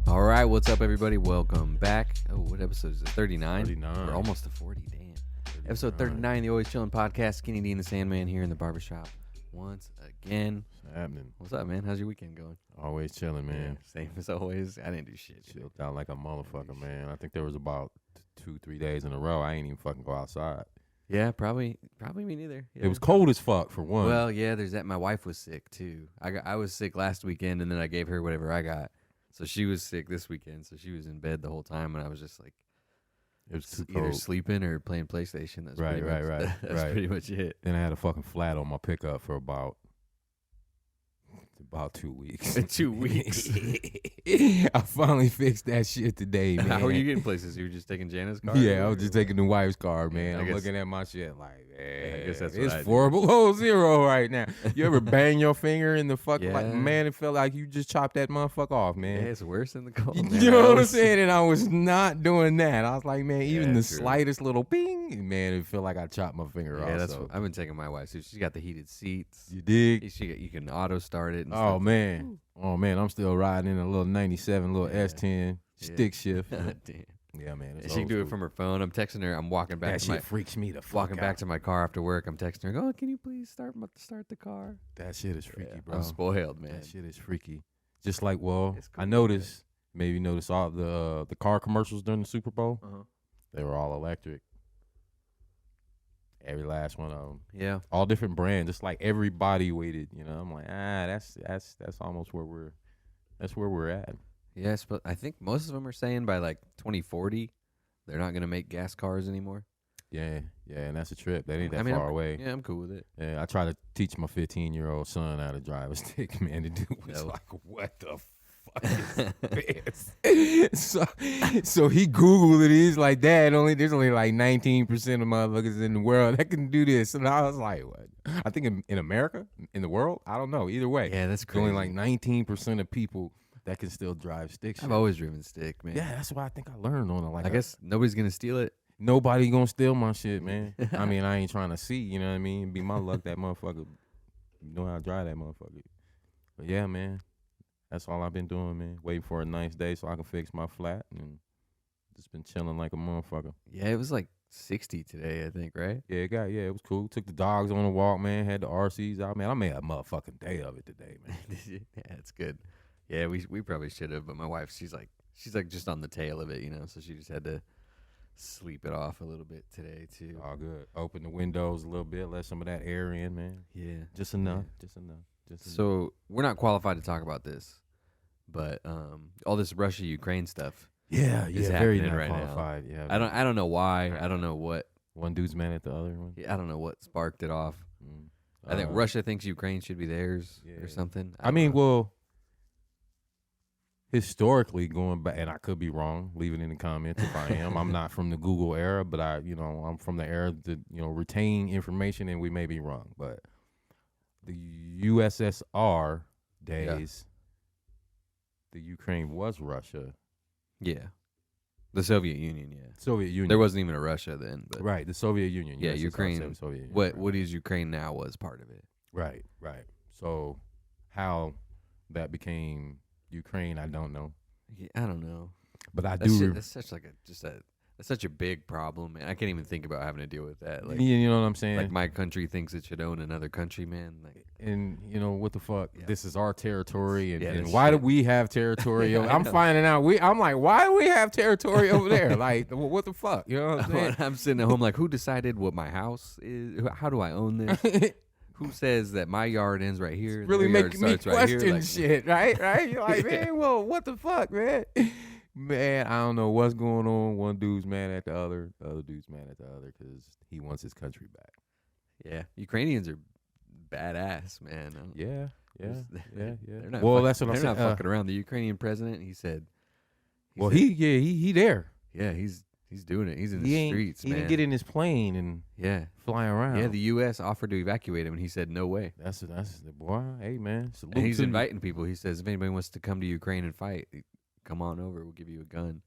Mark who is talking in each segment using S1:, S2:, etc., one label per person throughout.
S1: All right, what's up, everybody? Welcome back. Oh, what episode is it? 39?
S2: 39.
S1: We're almost to 40, damn.
S2: 39.
S1: Episode 39, the Always Chillin' Podcast. Skinny D and the Sandman here in the barbershop once again.
S2: What's happening?
S1: What's up, man? How's your weekend going?
S2: Always chilling, man.
S1: Yeah, same as always. I didn't do shit.
S2: Chilled out like a motherfucker, man. I think there was about 2-3 days in a row I ain't even fucking go outside.
S1: Yeah, probably me neither. Yeah.
S2: It was cold as fuck for one.
S1: Well, yeah, there's that. My wife was sick, too. I was sick last weekend, and then I gave her whatever I got. So she was sick this weekend, so she was in bed the whole time, and I was just like,
S2: it was too
S1: either
S2: cold.
S1: sleeping or playing PlayStation. That's
S2: Right.
S1: That's pretty much it.
S2: Then I had a fucking flat on my pickup for about 2 weeks.
S1: 2 weeks.
S2: I finally fixed that shit today, man.
S1: How are you getting places? You were just taking Jana's car?
S2: Yeah, I was just taking the wife's car, man.
S1: I
S2: I'm
S1: guess-
S2: looking at my shit like,
S1: I guess that's what
S2: it's
S1: I do.
S2: 4 below zero right now. You ever bang your finger in the fuck?
S1: Yeah.
S2: Like, man, it felt like you just chopped that motherfucker off,
S1: Yeah,
S2: man.
S1: it's worse than the cold.
S2: You
S1: man.
S2: know
S1: I
S2: what I'm
S1: was-
S2: saying? And I was not doing that. I was like, man, even
S1: Yeah,
S2: the
S1: true.
S2: slightest little ping, man, it felt like I chopped my finger off.
S1: Yeah, that's
S2: so.
S1: what I've been taking my wife. So she's got the heated seats.
S2: You dig?
S1: You can auto start it. And
S2: Oh
S1: stuff.
S2: man. Oh man, I'm still riding in a little 97, little
S1: Yeah.
S2: S10
S1: Yeah.
S2: stick shift.
S1: Damn.
S2: Yeah, man.
S1: And
S2: It's
S1: she can
S2: old
S1: do it
S2: school.
S1: from her phone. I'm texting her. I'm walking back
S2: That
S1: to
S2: shit
S1: my
S2: freaks me the fuck
S1: walking back
S2: out.
S1: to my car after work. I'm texting her. Oh, can you please start the car?
S2: That shit is freaky,
S1: Yeah,
S2: bro.
S1: I'm spoiled, man.
S2: That shit is freaky. Just like, well,
S1: It's cool,
S2: I noticed, maybe you noticed all the car commercials during the Super Bowl.
S1: Uh-huh.
S2: They were all electric. Every last one of them.
S1: Yeah.
S2: All different brands. It's like every body weighted. You know, I'm like, that's almost where we're at.
S1: Yes, but I think most of them are saying by like 2040, they're not gonna make gas cars anymore.
S2: Yeah, and that's a trip. That ain't that
S1: I mean,
S2: far away.
S1: Yeah, I'm cool with it.
S2: Yeah, I try to teach my 15-year-old son how to drive a stick, man. The dude was
S1: No.
S2: like, what the fuck is this? so he Googled it. He's like, Dad, there's only like 19% of motherfuckers in the world that can do this. And I was like, what? I think in America, in the world, I don't know. Either way,
S1: Yeah, that's
S2: there's only
S1: crazy.
S2: like 19% of people that can still drive sticks.
S1: I've always driven stick, man.
S2: Yeah, that's why I think I learned on it. Like,
S1: I guess nobody's gonna steal it.
S2: nobody gonna steal my shit, man. I mean, I ain't trying to see, you know what I mean? Be my luck that motherfucker know how to drive that motherfucker. But yeah, man, that's all I've been doing, man. Waiting for a nice day so I can fix my flat and just been chilling like a motherfucker.
S1: Yeah, it was like 60 today, I think, right?
S2: Yeah, it was cool. Took the dogs on a walk, man. Had the RCs out, man. I made a motherfucking day of it today, man.
S1: Yeah, it's good. Yeah, we probably should have, but my wife, she's like just on the tail of it, you know, so she just had to sleep it off a little bit today too.
S2: All good. Open the windows a little bit, let some of that air in, man.
S1: Yeah.
S2: Just enough. Just enough.
S1: So we're not qualified to talk about this, but all this Russia-Ukraine stuff.
S2: Yeah,
S1: is
S2: very
S1: happening
S2: not
S1: right now.
S2: qualified. Yeah,
S1: I don't know why. I don't know what.
S2: one dude's mad at the other one.
S1: I don't know what sparked it off.
S2: Mm.
S1: I think
S2: Uh,
S1: Russia thinks Ukraine should be theirs
S2: Yeah.
S1: or something.
S2: I
S1: don't
S2: mean,
S1: know.
S2: well, historically going back, and I could be wrong. Leave it in the comments if I am. I'm not from the Google era, but I'm from the era that retain information, and we may be wrong. But the USSR days, the Ukraine was Russia,
S1: yeah, the Soviet Union. Yeah,
S2: Soviet Union.
S1: there wasn't even a Russia then, but
S2: right, the Soviet Union.
S1: Yeah,
S2: USSR,
S1: Ukraine.
S2: Soviet Union,
S1: what
S2: right.
S1: what is Ukraine now was part of it.
S2: Right. So how that became Ukraine, I don't know.
S1: Yeah, I don't know.
S2: But I
S1: That's,
S2: do.
S1: that's such that's such a big problem, man. I can't even think about having to deal with that. Like,
S2: You know what I'm saying?
S1: like my country thinks it should own another country, man. Like,
S2: And what the fuck?
S1: Yeah.
S2: This is our territory, and,
S1: Yeah,
S2: and
S1: this
S2: why
S1: shit.
S2: do we have territory?
S1: Yeah,
S2: over,
S1: I
S2: I'm
S1: know.
S2: finding out. I'm like, why do we have territory over there? Like, what the fuck? You know what I'm saying?
S1: I'm sitting at home like, who decided what my house is? How do I own this? Who says that my yard ends right here? and
S2: Really
S1: their yard
S2: making me
S1: starts right here?
S2: question
S1: Like,
S2: shit, right? You're like,
S1: Yeah.
S2: man, well, what the fuck, man? Man, I don't know what's going on. One dude's mad at the other dude's mad at the other because he wants his country back.
S1: Yeah, Ukrainians are badass, man.
S2: Yeah.
S1: They're not
S2: Well,
S1: fuck-
S2: that's what I'm
S1: they're
S2: saying.
S1: not fucking around. The Ukrainian president, he said.
S2: Well,
S1: said-
S2: he there.
S1: yeah, he's doing it. He's in
S2: He
S1: the
S2: ain't,
S1: streets,
S2: he
S1: man.
S2: didn't get in his plane and
S1: Yeah,
S2: fly around.
S1: yeah. The U.S. offered to evacuate him, and he said no way.
S2: That's the boy. Hey man, salute
S1: And he's
S2: to
S1: inviting people. He says, if anybody wants to come to Ukraine and fight, come on over. We'll give you a gun.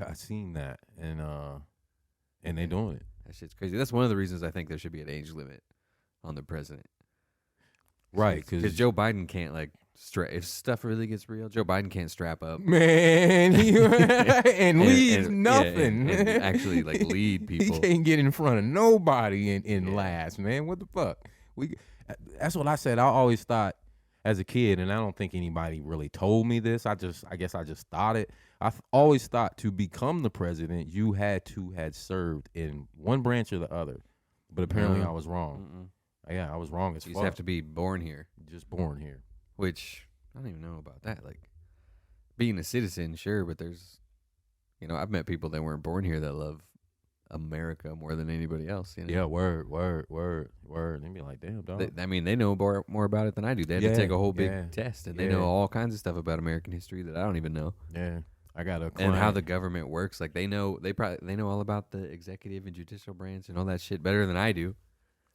S2: I seen that, and they doing it.
S1: That shit's crazy. That's one of the reasons I think there should be an age limit on the president.
S2: Right,
S1: Because
S2: because
S1: Joe Biden can't, like, if stuff really gets real, Joe Biden can't strap up,
S2: man, and leads nothing.
S1: Yeah, and actually like lead people.
S2: He can't get in front of nobody in last, man. What the fuck? That's what I said. I always thought as a kid, and I don't think anybody really told me this. I guess I just thought it. Always thought to become the president, you had to had served in one branch or the other. But apparently I was wrong. Yeah, I was wrong as fuck.
S1: You just have to be born here.
S2: Just born here.
S1: Which, I don't even know about that. Like, being a citizen, sure, but there's, I've met people that weren't born here that love America more than anybody else.
S2: Yeah, word. They be like, damn, dog.
S1: They know more about it than I do. They had to take a whole big test, and they know all kinds of stuff about American history that I don't even know.
S2: Yeah. I got a client.
S1: And how the government works. Like, they know all about the executive and judicial branch and all that shit better than I do.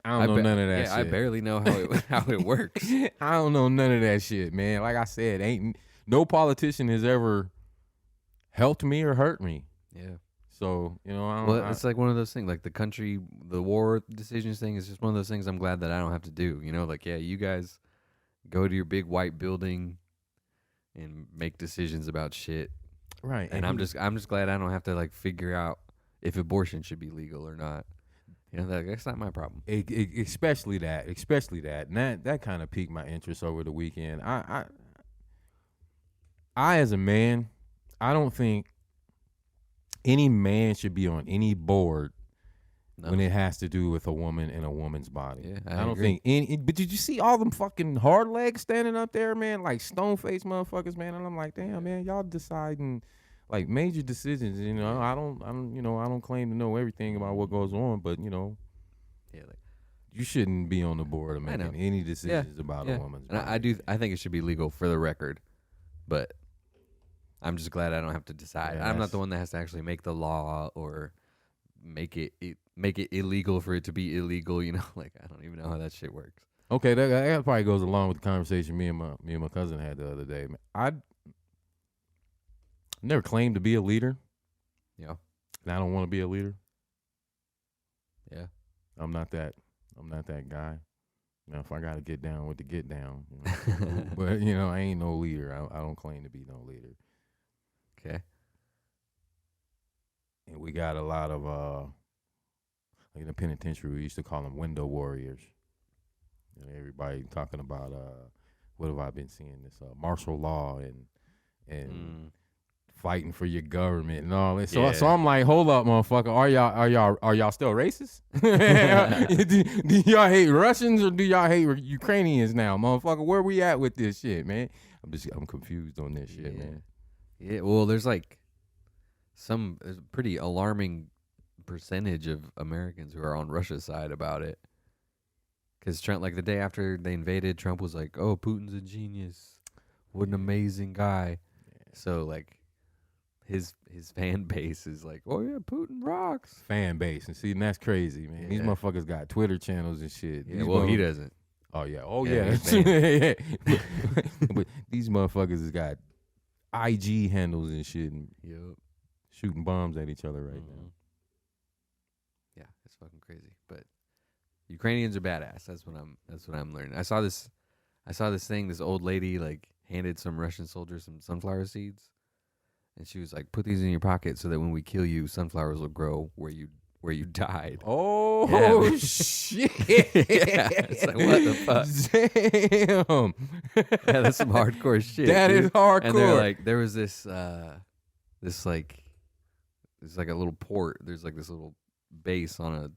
S2: I don't know none of that shit.
S1: I barely know how it works.
S2: I don't know none of that shit, man. Like I said, no politician has ever helped me or hurt me.
S1: Yeah.
S2: So, I don't
S1: it's like one of those things, like the war decisions thing is just one of those things I'm glad that I don't have to do. Like, yeah, you guys go to your big white building and make decisions about shit.
S2: Right.
S1: And I'm just glad I don't have to like figure out if abortion should be legal or not. That's not my problem.
S2: Especially that. And that kind of piqued my interest over the weekend. I as a man, I don't think any man should be on any board when it has to do with a woman and a woman's body.
S1: Yeah,
S2: I don't think any. But did you see all them fucking hard legs standing up there, man? Like stone faced motherfuckers, man. And I'm like, damn, man, y'all deciding like major decisions. I don't claim to know everything about what goes on, but you shouldn't be on the board of making any decisions about a woman's body.
S1: I think it should be legal for the record, but I'm just glad I don't have to decide. I'm not the one that has to actually make the law or make it illegal for it to be illegal. Like I don't even know how that shit works.
S2: Okay, that probably goes along with the conversation me and my cousin had the other day. I never claimed to be a leader.
S1: Yeah,
S2: and I don't want to be a leader.
S1: Yeah,
S2: I'm not that guy. If I gotta get down with the get down, but I ain't no leader. I don't claim to be no leader.
S1: Okay.
S2: And we got a lot of in the penitentiary we used to call them window warriors. Everybody talking about what have I been seeing, this martial law and fighting for your government and all that. So I'm like, hold up, motherfucker, are y'all still racist? do y'all hate Russians or do y'all hate Ukrainians now, motherfucker? Where we at with this shit, man? I'm confused on this shit, man.
S1: Yeah, well, there's a pretty alarming percentage of Americans who are on Russia's side about it. Because Trump, like the day after they invaded, Trump was like, "Oh, Putin's a genius. What an amazing guy." Yeah. So like, his fan base is like, "Oh yeah, Putin rocks."
S2: Fan base, and see, and that's crazy, man. Yeah. These motherfuckers got Twitter channels and shit.
S1: Yeah, well, he doesn't.
S2: Oh yeah, but these motherfuckers has got IG handles and shit, and shooting bombs at each other right now.
S1: Yeah, it's fucking crazy. But Ukrainians are badass. That's what I'm learning. I saw this thing. This old lady like handed some Russian soldiers some sunflower seeds, and she was like, "Put these in your pocket so that when we kill you, sunflowers will grow where you died."
S2: Oh shit!
S1: It's like, what the fuck?
S2: Damn.
S1: Yeah, that's some hardcore shit.
S2: That is hardcore.
S1: And they're like, there was this like a little port. There's like this little base on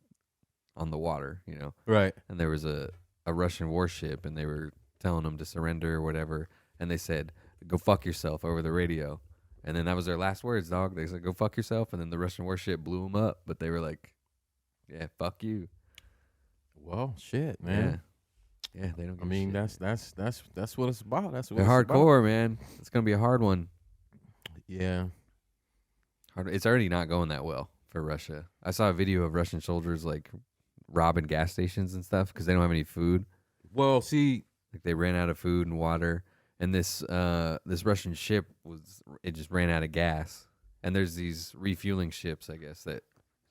S1: the water,
S2: Right.
S1: And there was a Russian warship, and they were telling them to surrender or whatever. And they said, "Go fuck yourself," over the radio. And then that was their last words, dog. They said, "Go fuck yourself." And then the Russian warship blew them up. But they were like, "Yeah, fuck you."
S2: Well, shit, man.
S1: Yeah, they don't.
S2: I mean,
S1: shit,
S2: that's what it's about. That's what
S1: they're hardcore, man. It's gonna be a hard one.
S2: Yeah.
S1: It's already not going that well for Russia. I saw a video of Russian soldiers like robbing gas stations and stuff because they don't have any food.
S2: Well, see,
S1: like they ran out of food and water, and this Russian ship just ran out of gas. And there's these refueling ships, I guess, that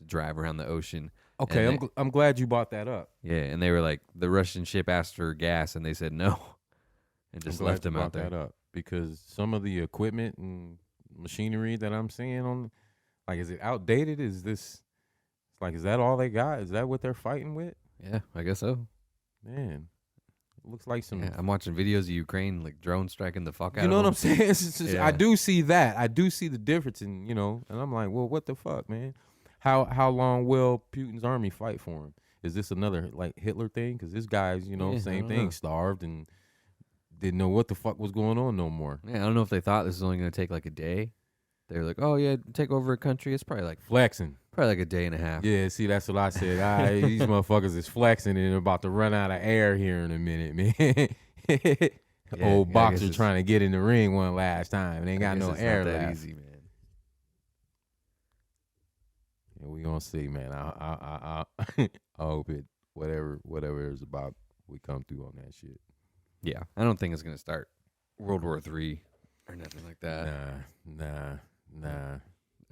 S1: drive around the ocean.
S2: Okay, I'm glad you brought that up.
S1: Yeah, and they were like, the Russian ship asked for gas, and they said no. and
S2: I'm
S1: just
S2: glad
S1: left
S2: you
S1: them out
S2: brought
S1: there.
S2: that up because some of the equipment and machinery that I'm seeing on, like, is it outdated? Is this like, is that all they got? Is that what they're fighting with?
S1: Yeah, I guess so.
S2: Man, it looks like some.
S1: Yeah, I'm watching videos of Ukraine like drone striking the fuck out
S2: You
S1: of
S2: know what
S1: them.
S2: I'm saying? It's just, I
S1: Yeah.
S2: do see that. I do see the difference, and and I'm like, well, what the fuck, man? How long will Putin's army fight for him? Is this another like Hitler thing? Because this guy's,
S1: Yeah, I
S2: same
S1: don't
S2: thing,
S1: know.
S2: starved and didn't know what the fuck was going on no more.
S1: Yeah, I don't know if they thought this was only going to take like a day. They were like, "Oh yeah, take over a country. It's probably like
S2: Flexing.
S1: a day and a half."
S2: Yeah, see, that's what I said. These motherfuckers is flexing and about to run out of air here in a minute, man. Old
S1: I
S2: boxer
S1: guess
S2: trying to get in the ring one last time and ain't got
S1: I guess
S2: no
S1: it's
S2: air
S1: not that
S2: left.
S1: easy, man.
S2: Yeah, we gonna see, man. I hope it whatever it's about, we come through on that shit.
S1: Yeah, I don't think it's going to start World War III or nothing like that.
S2: Nah.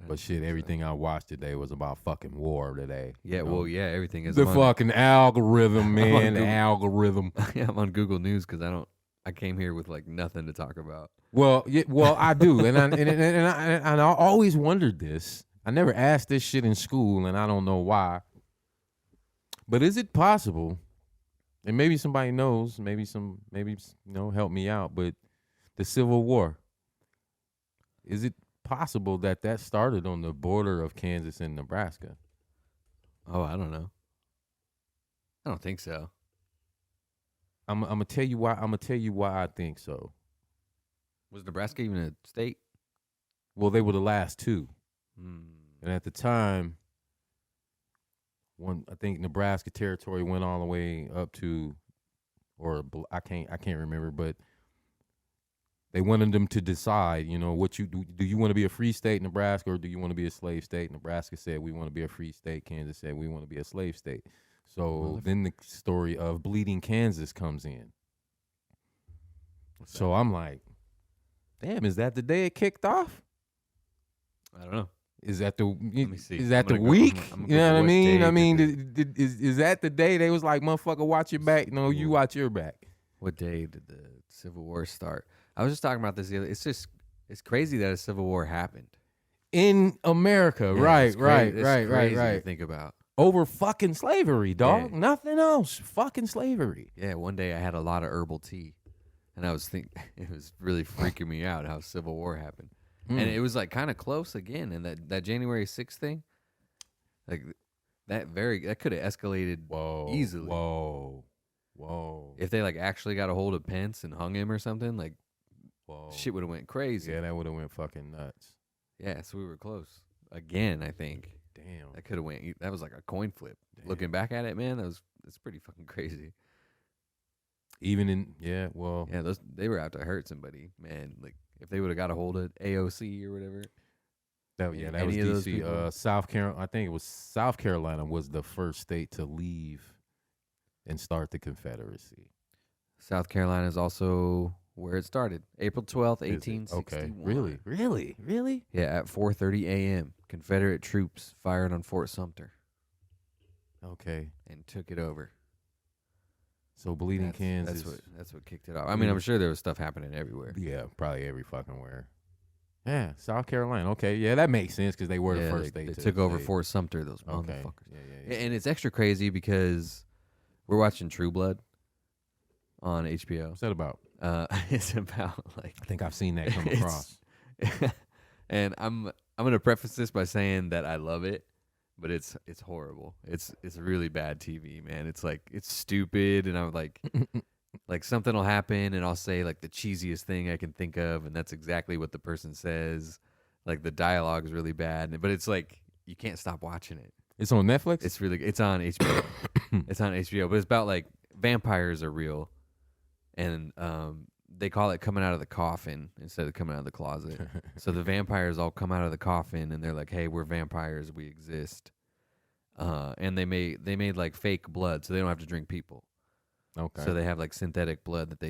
S2: But shit, everything I watched today was about fucking war today.
S1: Yeah, well, yeah, everything is
S2: The
S1: on,
S2: fucking algorithm, man. The
S1: Google.
S2: algorithm.
S1: Yeah, I'm on Google News because I came here with like nothing to talk about.
S2: Well, I do, and I always wondered this. I never asked this shit in school, and I don't know why. But is it possible? And maybe somebody knows. Maybe help me out. But the Civil War, is it possible that started on the border of Kansas and Nebraska?
S1: Oh, I don't know. I don't think so.
S2: I'm gonna tell you why. I'm gonna tell you why I think so.
S1: Was Nebraska even a state?
S2: Well, they were the last two.
S1: Hmm.
S2: And at the time, I think Nebraska territory went all the way up to, or I can't remember, but they wanted them to decide, what you do. Do you want to be a free state, Nebraska, or do you want to be a slave state? Nebraska said we want to be a free state. Kansas said we want to be a slave state. So then the story of bleeding Kansas comes in. So I'm like, damn, is that the day it kicked off?
S1: I don't know.
S2: Is that the
S1: me see.
S2: is that
S1: I'm
S2: the
S1: gonna go-
S2: week?
S1: I'm gonna
S2: You know
S1: Google
S2: what I
S1: what
S2: mean?
S1: day
S2: I
S1: did
S2: mean, is that the day they was like, motherfucker, watch your back? No, you watch your back.
S1: What day did the Civil War start? I was just talking about this the other. It's crazy that a Civil War happened
S2: In America,
S1: Yeah,
S2: right,
S1: it's crazy to
S2: right.
S1: think about.
S2: Over fucking slavery, dog.
S1: Yeah.
S2: Nothing else. Fucking slavery.
S1: Yeah, one day I had a lot of herbal tea, and I was it was really freaking me out how Civil War happened, and it was like kind of close again. And that January 6th thing, like that could have escalated easily.
S2: Whoa.
S1: If they like actually got a hold of Pence and hung him or something, like
S2: Whoa.
S1: shit would have went crazy.
S2: Yeah, that would have went fucking nuts.
S1: Yeah, so we were close again. I think
S2: Damn.
S1: that could have went. That was like a coin flip.
S2: Damn.
S1: Looking back at it, man, that's pretty fucking crazy.
S2: Yeah,
S1: They were out to hurt somebody, man. Like if they would have got a hold of AOC or whatever.
S2: that was
S1: any of those
S2: DC.
S1: people?
S2: South Carolina. I think it was South Carolina was the first state to leave and start the Confederacy.
S1: South Carolina is also where it started. April 12th,
S2: Is it?
S1: 1861.
S2: Okay. Really?
S1: Yeah, at 4:30 a.m., Confederate troops fired on Fort Sumter
S2: Okay.
S1: and took it over.
S2: So bleeding Kansas.
S1: That's what kicked it off. I mean, I'm sure there was stuff happening everywhere.
S2: Yeah, probably every fucking where. Yeah, South Carolina. Okay, yeah, that makes sense because they were the first state.
S1: They
S2: to
S1: took over
S2: say-
S1: Fort Sumter. Those
S2: Okay.
S1: motherfuckers.
S2: Yeah.
S1: And it's extra crazy because we're watching True Blood on HBO.
S2: What's that about?
S1: It's about like
S2: I think I've seen that come
S1: It's-
S2: across.
S1: and I'm gonna preface this by saying that I love it, but it's horrible. It's really bad TV, man. It's like it's stupid, and I'm like something will happen, and I'll say like the cheesiest thing I can think of, and that's exactly what the person says. Like the dialogue is really bad, but it's like you can't stop watching it.
S2: It's on Netflix.
S1: It's on HBO. It's on HBO, but it's about like vampires are real, and they call it coming out of the coffin instead of coming out of the closet. So the vampires all come out of the coffin, and they're like, "Hey, we're vampires. We exist." And they made like fake blood, so they don't have to drink people.
S2: Okay.
S1: So they have like synthetic blood that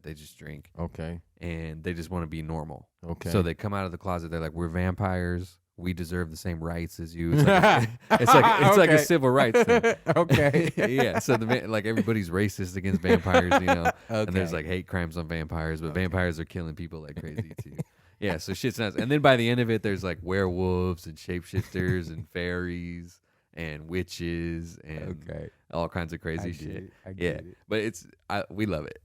S1: they just drink,
S2: Okay.
S1: and they just want to be normal.
S2: Okay.
S1: So they come out of the closet. They're like, "We're vampires. we deserve the same rights as you. It's like it's like a civil rights thing.
S2: Okay.
S1: Yeah. So like everybody's racist against vampires, you know,
S2: Okay.
S1: and there's like hate crimes on vampires, but vampires are killing people like crazy too. Yeah. So shit's nuts. And then by the end of it, there's like werewolves and shapeshifters and fairies and witches and all kinds of crazy shit.
S2: I get it.
S1: But we love it.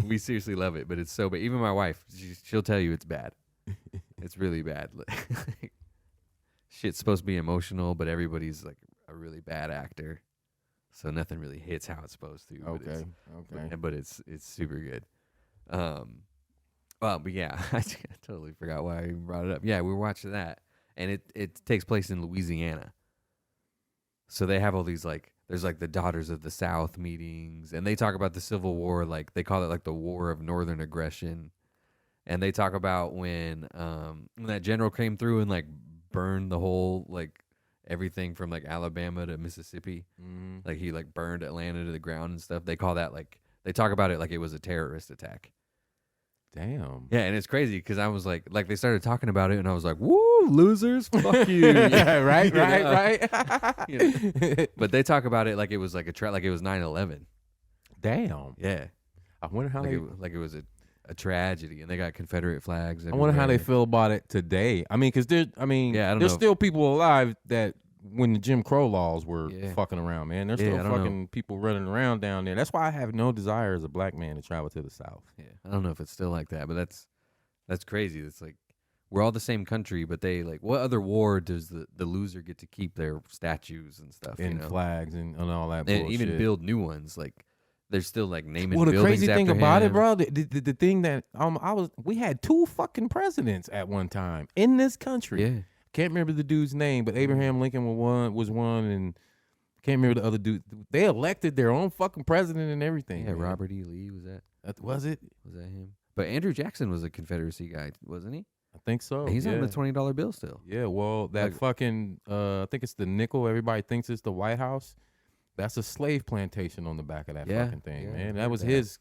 S1: We seriously love it. But it's so bad. Even my wife, she'll tell you it's bad. It's really bad. Shit's supposed to be emotional, but everybody's like a really bad actor, so nothing really hits how it's supposed to. But it's super good. Well, but yeah, I totally forgot why I even brought it up. Yeah, we were watching that, and it takes place in Louisiana. So they have all these like, there's like the Daughters of the South meetings, and they talk about the Civil War, like they call it like the War of Northern Aggression, and they talk about when that general came through and like burned the whole like everything from like Alabama to Mississippi, like he like burned Atlanta to the ground and stuff. They call that like, they talk about it like it was a terrorist attack.
S2: Damn.
S1: Yeah, and it's crazy because I was like they started talking about it, and I was like, "Woo, losers, fuck you!"
S2: right.
S1: You know? But they talk about it like it was like like it was 9/11.
S2: Damn.
S1: Yeah,
S2: I wonder how
S1: it was a tragedy, and they got Confederate flags.
S2: I wonder how they feel about it today. I mean, because there's still people alive that when the Jim Crow laws were fucking around, man. There's still fucking people running around down there. That's why I have no desire as a black man to travel to the South.
S1: Yeah, I don't know if it's still like that, but that's crazy. It's like we're all the same country, but they like, what other war does the loser get to keep their statues and stuff
S2: and flags and all that bullshit.
S1: And even build new ones? Like they're still like naming.
S2: Well, the
S1: buildings
S2: crazy thing
S1: after
S2: about
S1: him.
S2: it, bro, the thing that we had 2 fucking presidents at one time in this country.
S1: Yeah.
S2: Can't remember the dude's name, but Abraham Lincoln was one, and can't remember the other dude. They elected their own fucking president and everything.
S1: Yeah,
S2: man.
S1: Robert E. Lee was that?
S2: Was it?
S1: Was that him? But Andrew Jackson was a Confederacy guy, wasn't he?
S2: I think so.
S1: He's on the $20 bill still.
S2: Yeah, well, that fucking I think it's the nickel. Everybody thinks it's the White House. That's a slave plantation on the back of that fucking thing, man. That was his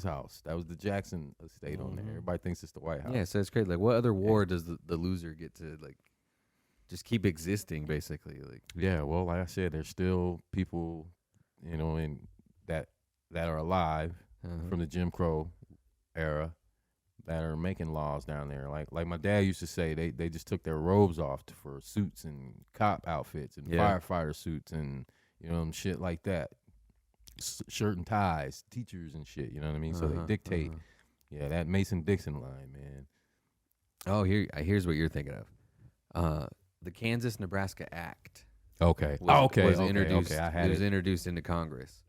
S2: house. That was the Jackson estate on there. Everybody thinks it's the White House.
S1: Yeah, so it's crazy. Like, what other war does the loser get to like just keep existing, basically? Like,
S2: yeah, well, like I said, there's still people, in that are alive from the Jim Crow era that are making laws down there. Like my dad used to say, they just took their robes off for suits and cop outfits and firefighter suits and shit like that. Shirt and ties, teachers and shit. You know what I mean? So they dictate. Yeah, that Mason-Dixon line, man.
S1: Oh, here's what you're thinking of. The Kansas-Nebraska Act.
S2: Okay.
S1: Was introduced.
S2: Okay, I had
S1: it was introduced into Congress,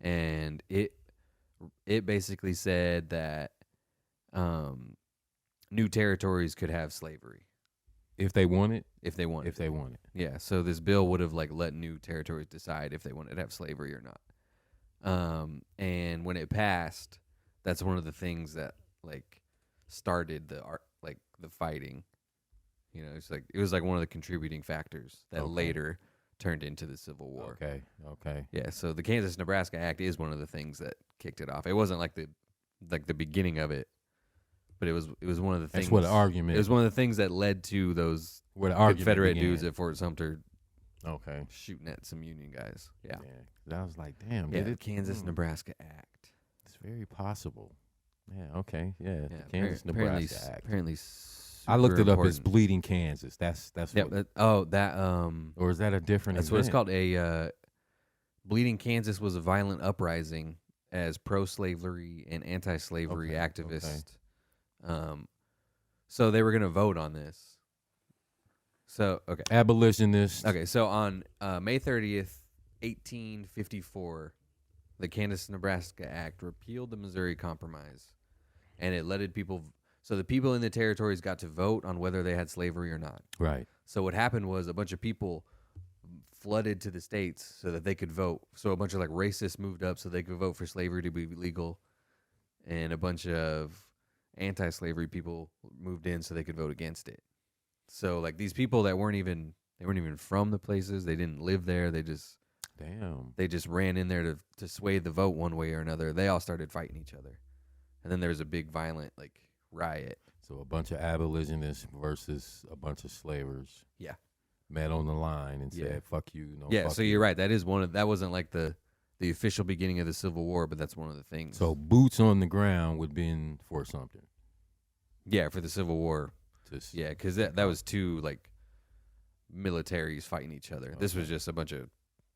S1: and it basically said that new territories could have slavery
S2: if they want it.
S1: Yeah. So this bill would have like let new territories decide if they wanted to have slavery or not. And when it passed, that's one of the things that like started the fighting. It was like one of the contributing factors that later turned into the Civil War.
S2: Okay.
S1: Yeah, so the Kansas-Nebraska Act is one of the things that kicked it off. It wasn't like the beginning of it, but it was one of the things.
S2: That's what the argument.
S1: It was one of the things that led to those Confederate dudes at Fort Sumter.
S2: Okay.
S1: Shooting at some Union guys. Yeah.
S2: I was like, damn.
S1: Yeah, the Kansas-Nebraska Act.
S2: It's very possible. Yeah. Okay. Yeah.
S1: Yeah,
S2: the Kansas-Nebraska Act.
S1: Apparently.
S2: I looked it up
S1: important.
S2: as Bleeding Kansas. That's what.
S1: Or
S2: is that a different?
S1: That's
S2: event?
S1: what it's called. Bleeding Kansas was a violent uprising as pro-slavery and anti-slavery activists.
S2: Okay.
S1: So they were going to vote on this. So
S2: abolitionists.
S1: Okay, so on May 30th, 1854, the Kansas-Nebraska Act repealed the Missouri Compromise, and it letted people. So the people in the territories got to vote on whether they had slavery or not.
S2: Right.
S1: So what happened was a bunch of people flooded to the states so that they could vote. So a bunch of like racists moved up so they could vote for slavery to be legal, and a bunch of anti-slavery people moved in so they could vote against it. So like these people that weren't even from the places, they didn't live there, they just ran in there to sway the vote one way or another. They all started fighting each other, and then there was a big violent like riot.
S2: So a bunch of abolitionists versus a bunch of slavers.
S1: Yeah.
S2: Met on the line and
S1: Yeah.
S2: said, "Fuck you." No.
S1: Yeah,
S2: fuck
S1: so
S2: you.
S1: you're right. That wasn't like the official beginning of the Civil War, but that's one of the things.
S2: So boots on the ground would been for something.
S1: yeah, for the Civil War.
S2: Just
S1: Yeah, because that was two like militaries fighting each other. This was
S2: Okay.
S1: just a bunch of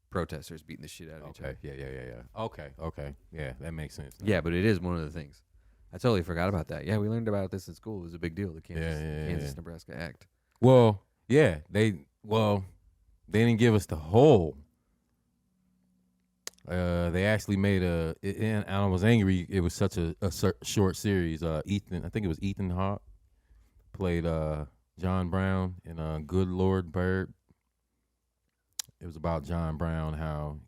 S1: protesters beating the shit out of each other.
S2: Okay. Yeah. Okay. Yeah, that makes sense. now.
S1: Yeah, but it is one of the things. I totally forgot about that. Yeah, we learned about this in school. It was a big deal. The Kansas Nebraska Act.
S2: Well, yeah, they didn't give us the whole. They actually made and I was angry. It was such a short series. Ethan, I think it was Ethan Hawke, played John Brown in Good Lord Bird. It was about John Brown, how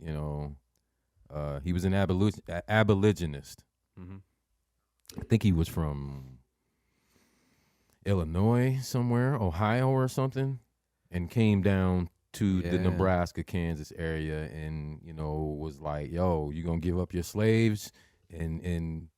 S2: he was an abolitionist.
S1: Mm-hmm.
S2: I think he was from Illinois somewhere, Ohio or something, and came down to the
S1: Yeah.
S2: Nebraska, Kansas area and, was like, yo, you gonna give up your slaves and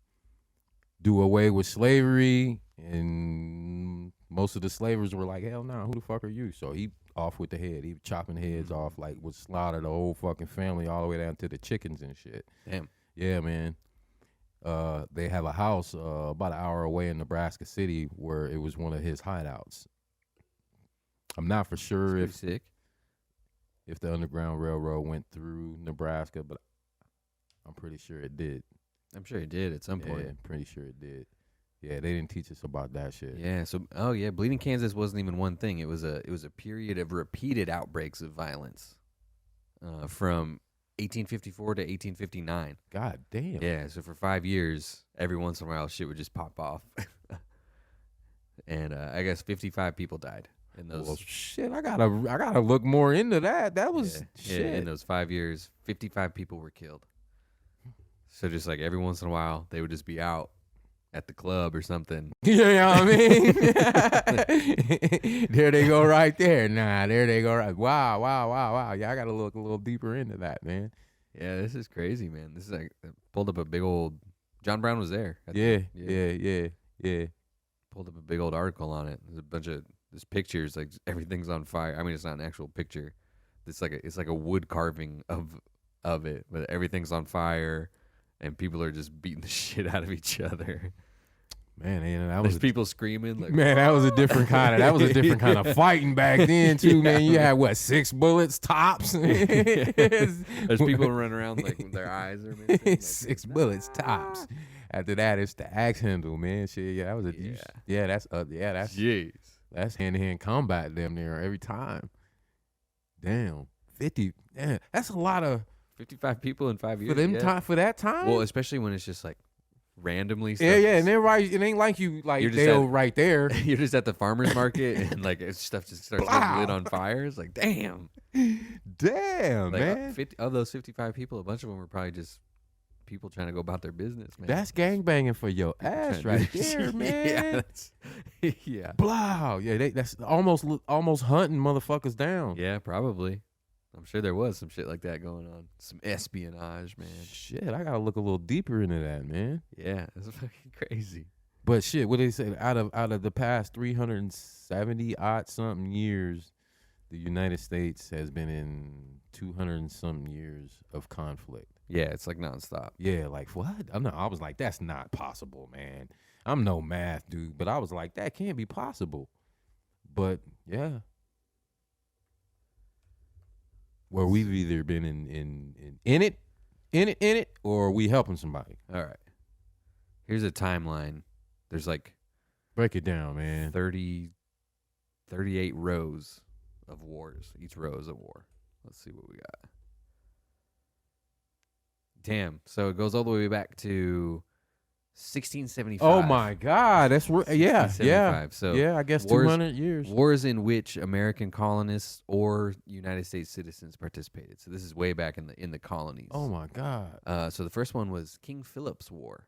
S2: do away with slavery? And most of the slavers were like, hell no, who the fuck are you? So he off with the head. He was chopping heads off, like would slaughter the whole fucking family all the way down to the chickens and shit.
S1: Damn.
S2: Yeah, man. They have a house about an hour away in Nebraska City where it was one of his hideouts. I'm not for sure
S1: That's pretty sick.
S2: if the Underground Railroad went through Nebraska, but I'm pretty sure it did.
S1: I'm sure he did at some point.
S2: Yeah, pretty sure it did. Yeah, they didn't teach us about that shit.
S1: Yeah. So, Bleeding Kansas wasn't even one thing. It was a period of repeated outbreaks of violence, from 1854 to 1859.
S2: God damn.
S1: Yeah. So for 5 years, every once in a while, shit would just pop off, and I guess 55 people died in those.
S2: Well, shit, I gotta look more into that. That was shit.
S1: Yeah, in those 5 years, 55 people were killed. So just like every once in a while, they would just be out at the club or something.
S2: You know what I mean? There they go right there. Nah, there they go right. Wow. Yeah, I got to look a little deeper into that, man.
S1: Yeah, this is crazy, man. This is like pulled up a big old. John Brown was there.
S2: Yeah.
S1: Pulled up a big old article on it. There's a bunch of pictures, like everything's on fire. I mean, it's not an actual picture. It's like a wood carving of it, but everything's on fire, and people are just beating the shit out of each other.
S2: Man, that
S1: There's
S2: was
S1: people screaming like,
S2: man. That was a different kind of fighting back then too, man. You had what, 6 bullets tops?
S1: There's people running around like with their eyes are missing. Like,
S2: 6 bullets tops. After that, it's the axe handle, man. Shit, yeah, that was that's
S1: jeez.
S2: that's hand-to-hand combat damn near every time. Damn, 50. Damn, that's a lot of
S1: 55 people in 5 years
S2: for them time for that time.
S1: Well, especially when it's just like randomly stuff.
S2: yeah, and then right, it ain't like you like
S1: You're just
S2: they'll right there.
S1: You're just at the farmer's market and like stuff just starts getting lit on fire. It's like, damn.
S2: Damn,
S1: Like,
S2: man.
S1: 50, of those 55 people, a bunch of them were probably just people trying to go about their business, man.
S2: That's gangbanging for your
S1: People
S2: ass
S1: trying
S2: right
S1: to do-
S2: there, man.
S1: yeah, yeah.
S2: Blow. Yeah, that's almost hunting motherfuckers down.
S1: Yeah, probably. I'm sure there was some shit like that going on. Some espionage, man.
S2: Shit, I gotta look a little deeper into that, man.
S1: Yeah, it's fucking crazy.
S2: But shit, what they say out of the past 370 odd something years, the United States has been in 200 and something years of conflict.
S1: Yeah, it's like nonstop.
S2: Yeah, like what? I was like, that's not possible, man. I'm no math dude, but I was like, that can't be possible. But yeah. Where we've either been in it, or we helping somebody.
S1: All right. Here's a timeline. There's like
S2: Break it down, man.
S1: 38 rows of wars. Each row is a war. Let's see what we got. Damn. So it goes all the way back to 1675.
S2: Oh my God, that's yeah.
S1: 1675. So
S2: yeah, I guess
S1: wars-
S2: 200 years.
S1: Wars in which American colonists or United States citizens participated. So this is way back in the colonies.
S2: Oh my God.
S1: So the first one was King Philip's War.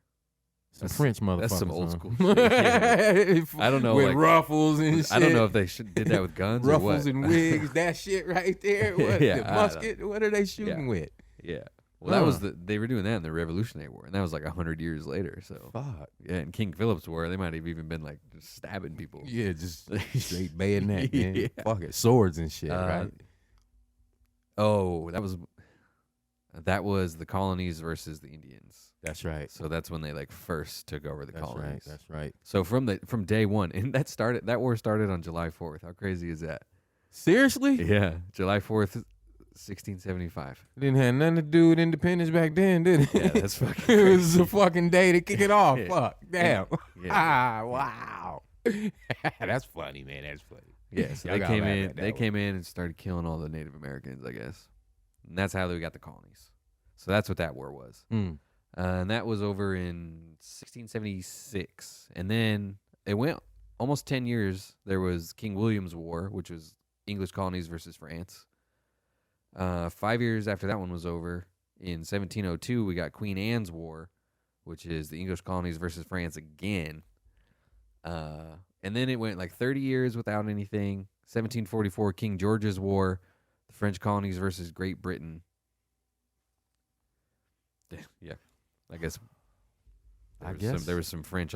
S2: Some French motherfuckers.
S1: That's some old
S2: huh?
S1: school shit. Yeah. I don't know,
S2: With
S1: like,
S2: ruffles and shit.
S1: I don't know if they did that with guns or
S2: ruffles
S1: what.
S2: and wigs. That shit right there. What,
S1: Yeah,
S2: the
S1: I
S2: musket? What are they shooting with?
S1: Yeah. Well, that was they were doing that in the Revolutionary War, and that was like 100 years later. So
S2: Fuck.
S1: yeah, in King Philip's War, they might have even been like just stabbing people.
S2: Yeah, just straight bayonet, man.
S1: Yeah.
S2: Fuck it, swords and shit, right?
S1: Oh, that was the colonies versus the Indians.
S2: That's right.
S1: So that's when they like first took over the colonies.
S2: That's right.
S1: So from day one, and that war started on July 4th. How crazy is that?
S2: Seriously?
S1: Yeah, July 4th, 1675.
S2: Didn't have nothing to do with independence back then, did it?
S1: Yeah, that's fucking
S2: It
S1: crazy.
S2: was a fucking day to kick it off.
S1: Yeah.
S2: Fuck. Damn.
S1: Yeah.
S2: Wow. That's funny, man. That's funny.
S1: Yeah, so
S2: Y'all
S1: they
S2: gotta
S1: came
S2: laugh
S1: in.
S2: at that
S1: They
S2: one.
S1: came in and started killing all the Native Americans, I guess, and that's how they got the colonies. So that's what that war was, and that was over in 1676. And then it went almost 10 years. There was King William's War, which was English colonies versus France. 5 years after that one was over, in 1702, we got Queen Anne's War, which is the English colonies versus France again. And then it went like 30 years without anything. 1744, King George's War, the French colonies versus Great Britain. Yeah, I guess. There was some French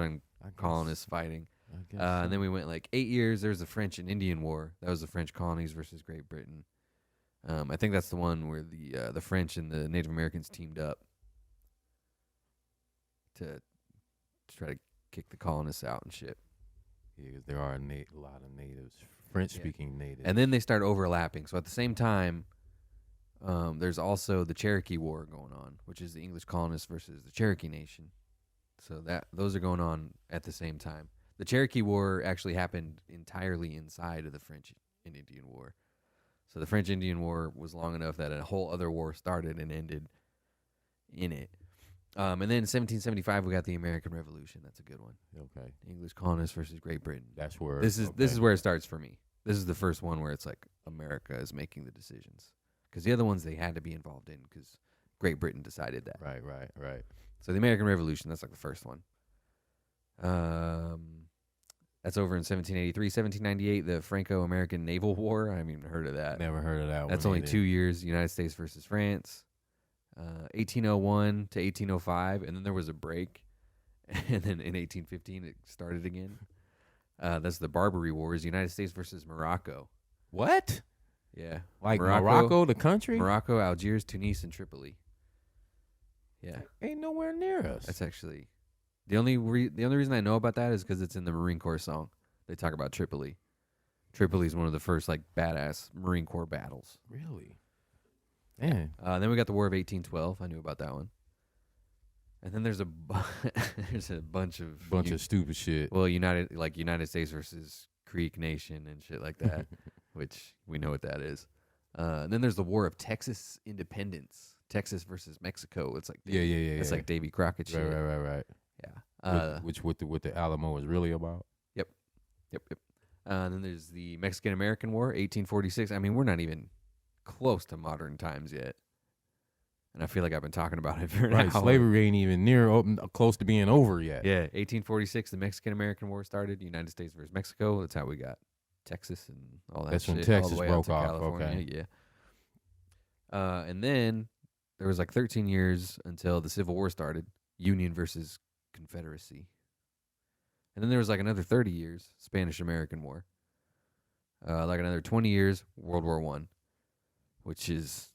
S1: colonists fighting. And then we went like 8 years. There's the French and Indian War. That was the French colonies versus Great Britain. I think that's the one where the French and the Native Americans teamed up to try to kick the colonists out and shit.
S2: Yeah, 'cause there are a lot of natives, French-speaking natives.
S1: And then they start overlapping. So at the same time, there's also the Cherokee War going on, which is the English colonists versus the Cherokee Nation. So those are going on at the same time. The Cherokee War actually happened entirely inside of the French and Indian War. So the French-Indian War was long enough that a whole other war started and ended in it. And then in 1775, we got the American Revolution. That's a good one.
S2: Okay,
S1: English colonists versus Great Britain.
S2: that's where
S1: This is where it starts for me. This is the first one where it's like America is making the decisions. Because the other ones they had to be involved in because Great Britain decided that.
S2: Right.
S1: So the American Revolution, that's like the first one. That's over in 1783. 1798, the Franco-American Naval War. I haven't even heard of that.
S2: Never heard of that one.
S1: That's only
S2: either.
S1: 2 years, United States versus France. 1801 to 1805, and then there was a break. And then in 1815, it started again. That's the Barbary Wars, United States versus Morocco.
S2: What?
S1: Yeah.
S2: Like Morocco, the country?
S1: Morocco, Algiers, Tunis, and Tripoli. Yeah.
S2: Ain't nowhere near us.
S1: That's actually the only reason I know about that is because it's in the Marine Corps song. They talk about Tripoli. Tripoli is one of the first like badass Marine Corps battles.
S2: Really? Man.
S1: Then we got the War of 1812. I knew about that one. And then there's there's a bunch of
S2: Stupid shit.
S1: Well, United States versus Creek Nation and shit like that, which we know what that is. And then there's the War of Texas Independence, Texas versus Mexico. It's like
S2: Yeah.
S1: It's like Davy Crockett shit.
S2: Right.
S1: Yeah.
S2: Which what the Alamo is really about.
S1: Yep. And then there's the Mexican American War, 1846. I mean, we're not even close to modern times yet. And I feel like I've been talking about it for an hour.
S2: Slavery ain't even close to being over yet.
S1: Yeah, 1846, the Mexican American War started. United States versus Mexico. That's how we got Texas and all that.
S2: That's
S1: shit,
S2: when Texas
S1: all the way
S2: broke
S1: out to
S2: off.
S1: California.
S2: Okay.
S1: Yeah. And then there was like 13 years until the Civil War started. Union versus Confederacy. And then there was like another 30 years, Spanish American War. Like another 20 years, World War I, which is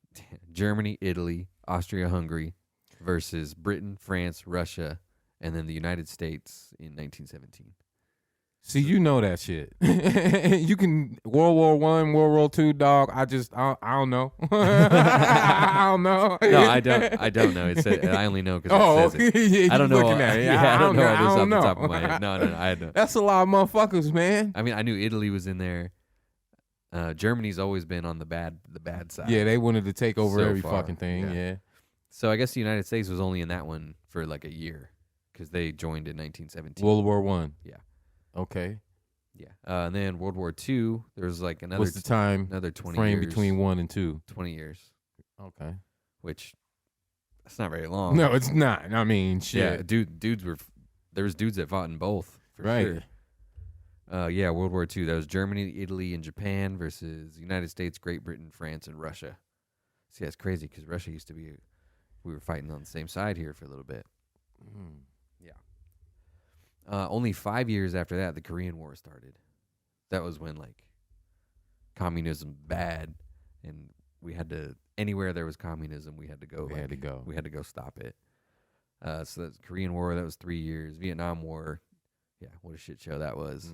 S1: Germany, Italy, Austria-Hungary versus Britain, France, Russia, and then the United States in 1917.
S2: See, you know that shit. You can World War I, World War II, dog. I don't know. I don't know.
S1: No, I don't know. It said, I only know because it says it.
S2: Yeah,
S1: I don't know.
S2: looking at it.
S1: I don't know all this
S2: I
S1: off
S2: don't
S1: the
S2: know.
S1: top of my head. No, I don't.
S2: That's a lot of motherfuckers, man.
S1: I mean, I knew Italy was in there. Germany's always been on the bad side.
S2: Yeah, they wanted to take over
S1: So
S2: every
S1: far,
S2: fucking thing. Yeah.
S1: So I guess the United States was only in that one for like a year because they joined in 1917.
S2: World War I.
S1: Yeah.
S2: Okay.
S1: Yeah. And then World War II, there was like another.
S2: What's the time
S1: Another 20
S2: frame
S1: years.
S2: between 1 and 2?
S1: 20 years.
S2: Okay.
S1: Which that's not very long.
S2: No, it's not. I mean, shit.
S1: Yeah, there was dudes that fought in both for
S2: Right.
S1: sure. Yeah, World War II. That was Germany, Italy, and Japan versus United States, Great Britain, France, and Russia. See, that's crazy because Russia used to be we were fighting on the same side here for a little bit.
S2: Mm.
S1: Only 5 years after that, the Korean War started. That was when like communism bad, and we had to anywhere there was communism, we had to go.
S2: We had to go.
S1: We had to go stop it. So that's Korean War. That was 3 years. Vietnam War. Yeah, what a shit show that was.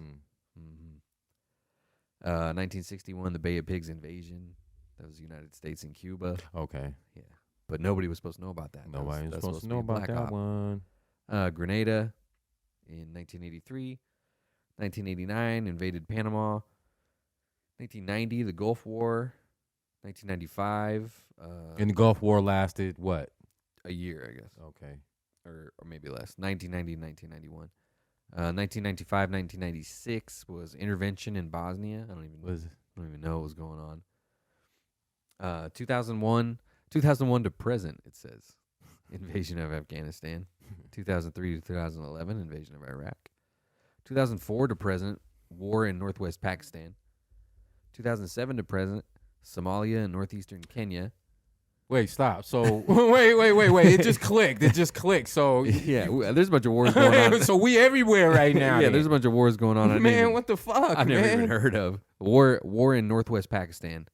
S2: Mm.
S1: 1961, the Bay of Pigs invasion. That was the United States and Cuba.
S2: Okay.
S1: Yeah, but nobody was supposed to know about that.
S2: Nobody was
S1: that's
S2: supposed to
S1: be
S2: know
S1: a
S2: about
S1: black
S2: that
S1: op.
S2: one.
S1: Grenada in 1983. 1989, invaded Panama. 1990, the Gulf War. 1995.
S2: And the Gulf War lasted what?
S1: A year, I guess.
S2: Okay.
S1: Or maybe less. 1990, 1991. 1995, 1996 was intervention in Bosnia. I don't even know what was going on. 2001 to present, it says. Invasion of Afghanistan. 2003 to 2011, invasion of Iraq. 2004 to present, war in northwest Pakistan. 2007 to present, Somalia and northeastern Kenya.
S2: Wait, stop. So wait. It just clicked. So
S1: Yeah, there's a bunch of wars going on.
S2: So we everywhere right now.
S1: Yeah,
S2: then.
S1: there's a bunch of wars going on.
S2: Man, what the fuck?
S1: I've never
S2: man?
S1: even heard of war in northwest Pakistan.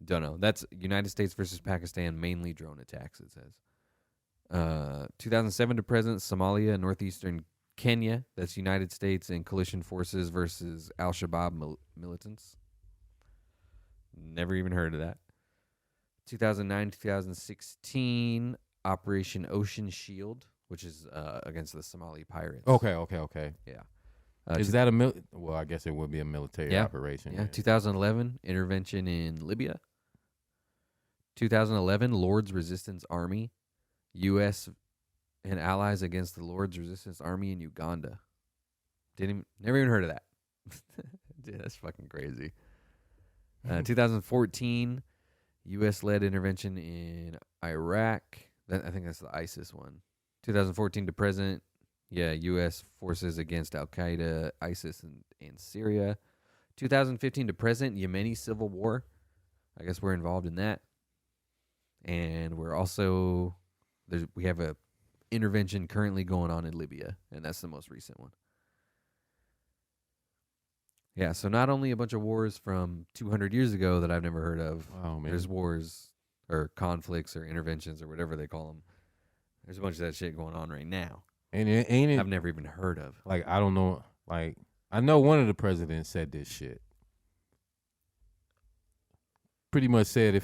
S1: Don't know. That's United States versus Pakistan, mainly drone attacks. It says. 2007 to present, Somalia and northeastern Kenya. That's United States and coalition forces versus Al-Shabaab militants. Never even heard of that. 2009 2016, Operation Ocean Shield, which is against the Somali pirates.
S2: Okay.
S1: Yeah.
S2: Is that well, I guess it would be a military operation.
S1: Yeah. 2011, intervention in Libya. 2011, Lord's Resistance Army. U.S. and allies against the Lord's Resistance Army in Uganda. Never even heard of that. Dude, that's fucking crazy. 2014, U.S.-led intervention in Iraq. I think that's the ISIS one. 2014 to present, U.S. forces against Al-Qaeda, ISIS, and Syria. 2015 to present, Yemeni civil war. I guess we're involved in that. And we're also... we have a intervention currently going on in Libya, and that's the most recent one. Yeah, so not only a bunch of wars from 200 years ago that I've never heard of.
S2: Oh, man.
S1: There's wars or conflicts or interventions or whatever they call them. There's a bunch of that shit going on right now.
S2: And ain't it?
S1: I've never even heard of.
S2: Like, I don't know. Like, I know one of the presidents said this shit. Pretty much said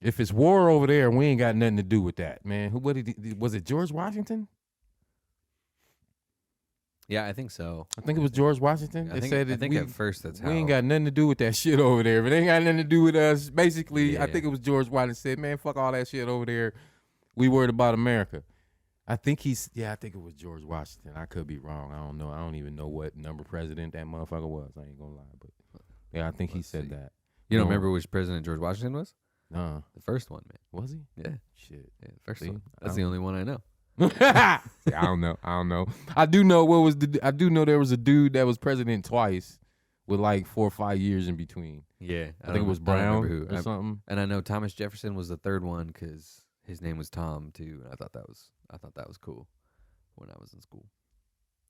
S2: if it's war over there, we ain't got nothing to do with that, man. Was it George Washington?
S1: Yeah, I think so.
S2: I think it was George Washington.
S1: I think at first that's how.
S2: We ain't got nothing to do with that shit over there. If it ain't got nothing to do with us, basically,
S1: Yeah.
S2: I think it was George Washington said, man, fuck all that shit over there. We worried about America. I think it was George Washington. I could be wrong. I don't know. I don't even know what number president that motherfucker was. I ain't gonna lie. But yeah, I think he said that.
S1: You don't remember which president George Washington was?
S2: No.
S1: The first one, man.
S2: Was he?
S1: Yeah.
S2: Shit.
S1: Yeah, the first
S2: See?
S1: one. That's the only one I know.
S2: I don't know. I do know there was a dude that was president twice with like 4 or 5 years in between.
S1: Yeah.
S2: I think it was Brown or something.
S1: And I know Thomas Jefferson was the third one because his name was Tom too. And I thought that was cool when I was in school.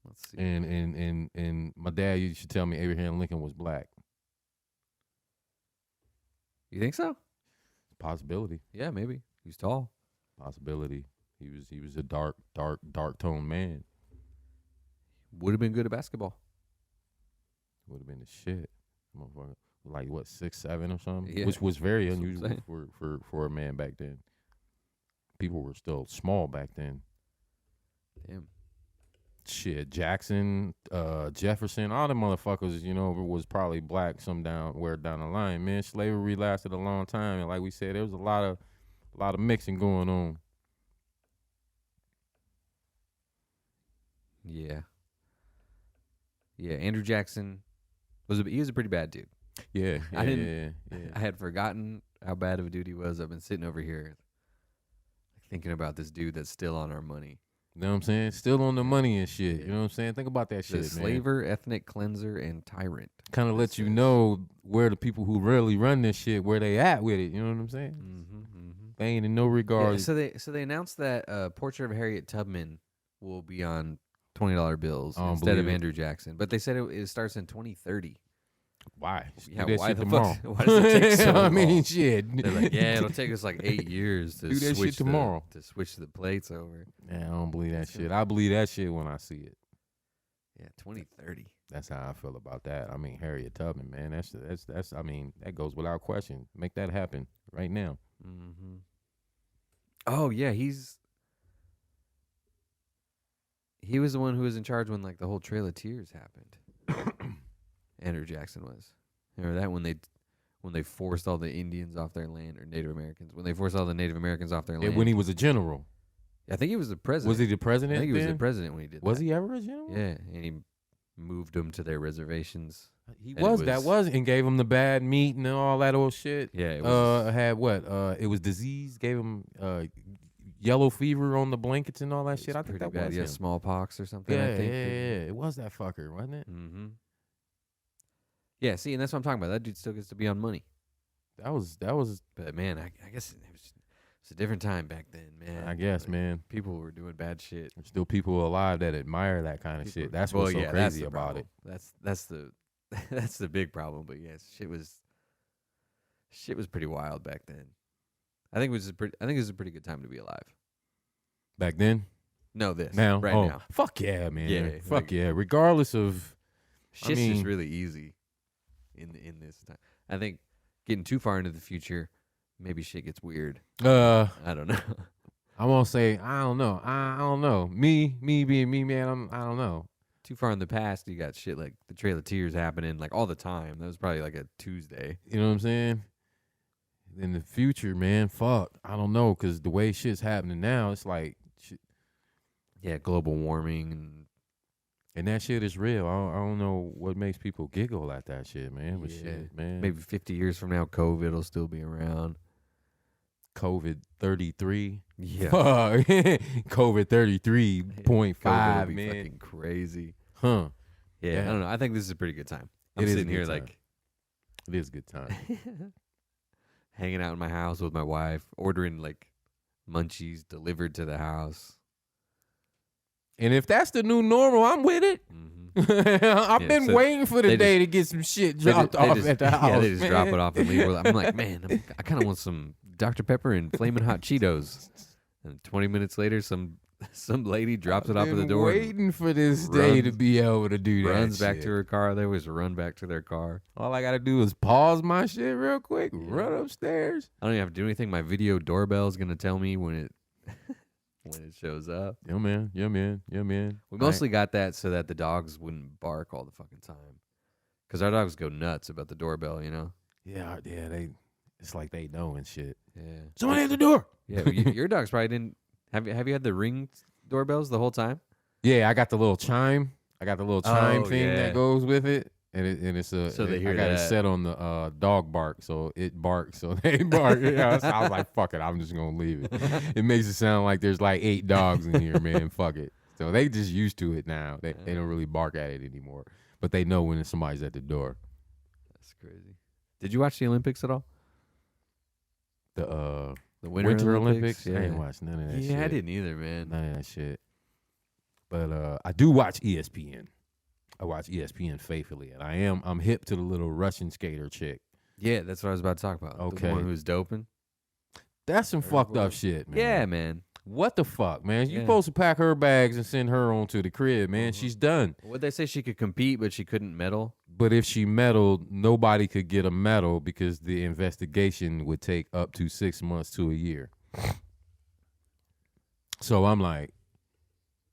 S1: Let's see.
S2: And my dad used to tell me Abraham Lincoln was black.
S1: You think so?
S2: Possibility.
S1: Yeah, maybe. He's tall.
S2: Possibility. He was a dark toned man.
S1: Would have been good at basketball.
S2: Would have been the shit. Motherfucker. Like what, 6'7" or something?
S1: Yeah.
S2: Which was very
S1: That's what I'm
S2: unusual for a man back then. People were still small back then.
S1: Damn.
S2: Shit, Jackson, Jefferson, all the motherfuckers, was probably black somewhere down the line. Man, slavery lasted a long time, and like we said, there was a lot of mixing going on.
S1: Yeah. Yeah, Andrew Jackson was a pretty bad dude.
S2: Yeah.
S1: I had forgotten how bad of a dude he was. I've been sitting over here thinking about this dude that's still on our money.
S2: You know what I'm saying? Still on the money and shit. You know what I'm saying? Think about that shit, man.
S1: Slaver, ethnic cleanser, and tyrant.
S2: Kind of let you know where the people who really run this shit, where they at with it. You know what I'm saying? They ain't in no regard.
S1: Yeah, so they announced that Portrait of Harriet Tubman will be on $20 bills
S2: I don't
S1: instead of
S2: believe it.
S1: Andrew Jackson, but they said it starts in 2030.
S2: Why? Just
S1: Yeah,
S2: do that
S1: why
S2: shit
S1: the
S2: tomorrow.
S1: fuck? Why does it take so
S2: I
S1: long?
S2: mean, shit.
S1: They're like, yeah, it'll take us like 8 years to
S2: Do that shit
S1: switch
S2: tomorrow.
S1: to switch the plates over.
S2: Yeah, I don't believe that
S1: That's
S2: shit. I believe that shit when I see it.
S1: Yeah, 2030.
S2: That's how I feel about that. I mean, Harriet Tubman, man. That's. I mean, that goes without question. Make that happen right now.
S1: Mm-hmm. Oh yeah, he was the one who was in charge when like the whole Trail of Tears happened. Andrew Jackson was. Remember that when they forced all the Indians off their land, or Native Americans, when they forced all the Native Americans off their land.
S2: When he was a general.
S1: I think he was the president.
S2: Was he the president?
S1: I think he was
S2: then?
S1: the president when he did.
S2: Was
S1: that.
S2: he ever a general?
S1: Yeah, and he moved them to their reservations.
S2: He
S1: And
S2: was,
S1: it was-
S2: and gave him the bad meat and all that old shit.
S1: Yeah, it was.
S2: Had what? It was disease. Gave him yellow fever on the blankets and all that shit. I think
S1: pretty
S2: that
S1: bad.
S2: was
S1: Yeah,
S2: him.
S1: smallpox or something.
S2: Yeah,
S1: I think.
S2: yeah. It was that fucker, wasn't it?
S1: Mm-hmm. Yeah, see, and that's what I'm talking about. That dude still gets to be on money.
S2: That was.
S1: But man, I guess it's a different time back then, man.
S2: I guess,
S1: Like,
S2: man.
S1: people were doing bad shit.
S2: There's still people alive that admire that kind of
S1: People-
S2: shit. That's
S1: well,
S2: what's so
S1: yeah, that's
S2: crazy
S1: the
S2: about it.
S1: problem. That's the that's the big problem. But yes, shit was pretty wild back then. I think it was a pretty good time to be alive.
S2: Back then,
S1: No, this
S2: now,
S1: right
S2: oh,
S1: now,
S2: fuck yeah, man.
S1: Yeah,
S2: Fuck
S1: like-
S2: yeah. Regardless of,
S1: shit's
S2: mean-
S1: just really easy in this time. I think getting too far into the future, maybe shit gets weird. I don't know.
S2: I won't say I don't know. I don't know. Me being me, man. I don't know.
S1: Too far in the past, you got shit like the Trail of Tears happening like all the time. That was probably like a Tuesday.
S2: You know what I'm saying? In the future, man, fuck. I don't know, cause the way shit's happening now, it's like, shit,
S1: Yeah, global warming
S2: and that shit is real. I don't know what makes people giggle at that shit, man. But
S1: Yeah.
S2: shit, man.
S1: maybe 50 years from now, COVID will still be around.
S2: COVID 33.
S1: Yeah,
S2: Fuck. COVID 33.5,
S1: COVID will be
S2: man.
S1: fucking crazy.
S2: Huh.
S1: Yeah,
S2: Yeah.
S1: I don't know. I think this is a pretty good time. I'm
S2: It is a
S1: sitting
S2: good
S1: here
S2: time.
S1: like
S2: It is a good time.
S1: hanging out in my house with my wife, ordering like munchies delivered to the house.
S2: And if that's the new normal, I'm with it.
S1: Mm-hmm.
S2: I've
S1: Yeah,
S2: been
S1: so
S2: waiting for the
S1: they
S2: day to get some shit
S1: They
S2: dropped
S1: ju- they
S2: off
S1: just-
S2: at the house.
S1: Yeah, they just drop
S2: man.
S1: it off and leave. I'm like, man, I kind of want some Dr. Pepper and Flamin' Hot Cheetos. And 20 minutes later, some lady drops it off at the
S2: Been
S1: door, and
S2: waiting for this day to
S1: runs-
S2: be able to do that.
S1: runs back
S2: shit.
S1: to her car. They always run back to their car.
S2: All I gotta do is pause my shit real quick,
S1: Yeah.
S2: run upstairs.
S1: I don't even have to do anything. My video doorbell is gonna tell me when it when it shows up.
S2: Yeah, man. Yeah, man. Yeah, man.
S1: We mostly got that so that the dogs wouldn't bark all the fucking time, because our dogs go nuts about the doorbell. You know.
S2: Yeah. They. It's like they know and shit.
S1: Yeah.
S2: Somebody at the door.
S1: Yeah. Your dogs probably didn't. Have you had the Ring doorbells the whole time?
S2: Yeah, I got the little chime. I got the little chime
S1: Oh,
S2: thing
S1: yeah.
S2: that goes with it, and it's a.
S1: So they hear
S2: I got it
S1: that.
S2: set on the dog bark, so it barks, so they bark. Yeah, so I was like, "Fuck it, I'm just gonna leave it." It makes it sound like there's like 8 dogs in here, man. Fuck it. So they just used to it now. They don't really bark at it anymore, but they know when somebody's at the door.
S1: That's crazy. Did you watch the Olympics at all?
S2: The
S1: The
S2: Winter Olympics.
S1: Yeah.
S2: I ain't watched none of that shit.
S1: Yeah, I didn't either, man.
S2: None of that shit. But I do watch ESPN. I watch ESPN faithfully, and I'm hip to the little Russian skater chick.
S1: Yeah, that's what I was about to talk about.
S2: Okay.
S1: The one who's doping.
S2: That's some
S1: Or
S2: fucked
S1: what-
S2: up shit, man.
S1: Yeah, man.
S2: What the fuck, man? You
S1: Yeah.
S2: supposed to pack her bags and send her on to the crib, man.
S1: Mhm.
S2: She's done.
S1: Would they say she could compete, but she couldn't medal?
S2: But if she meddled, nobody could get a medal because the investigation would take up to 6 months to a year. So I'm like,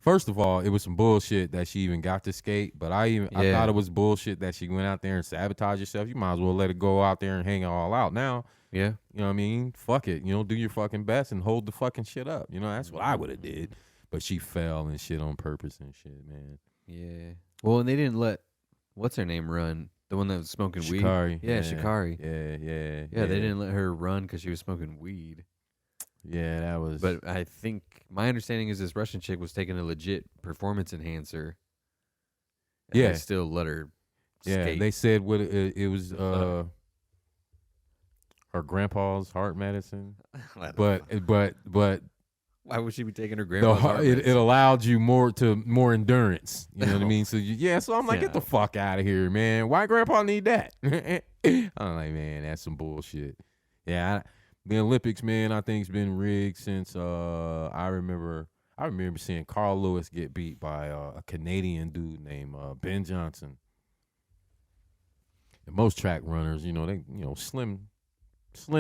S2: first of all, it was some bullshit that she even got to skate. But I
S1: Yeah.
S2: thought it was bullshit that she went out there and sabotaged herself. You might as well let her go out there and hang it all out now.
S1: Yeah.
S2: You know what I mean? Fuck it. You know, do your fucking best and hold the fucking shit up. You know, that's what I would have did. But she fell and shit on purpose and shit, man.
S1: Yeah. Well, and they didn't let what's her name run? The one that was smoking weed.
S2: Shikari.
S1: Yeah, Shikari.
S2: Yeah,
S1: They didn't let her run because she was smoking weed.
S2: Yeah, that was.
S1: But I think my understanding is this Russian chick was taking a legit performance enhancer. And
S2: Yeah.
S1: They still let her
S2: yeah,
S1: skate.
S2: they said what it was. her grandpa's heart medicine.
S1: I don't know.
S2: But
S1: Why would she be taking her
S2: the
S1: grandma's heart
S2: it
S1: medicine?
S2: allowed you more endurance. You know what I mean? So so I'm like, get the
S1: Yeah.
S2: fuck out of here, man. Why grandpa need that? I'm like, man, that's some bullshit. Yeah, the Olympics, man, I think's been rigged since I remember seeing Carl Lewis get beat by a Canadian dude named Ben Johnson. And most track runners, they slim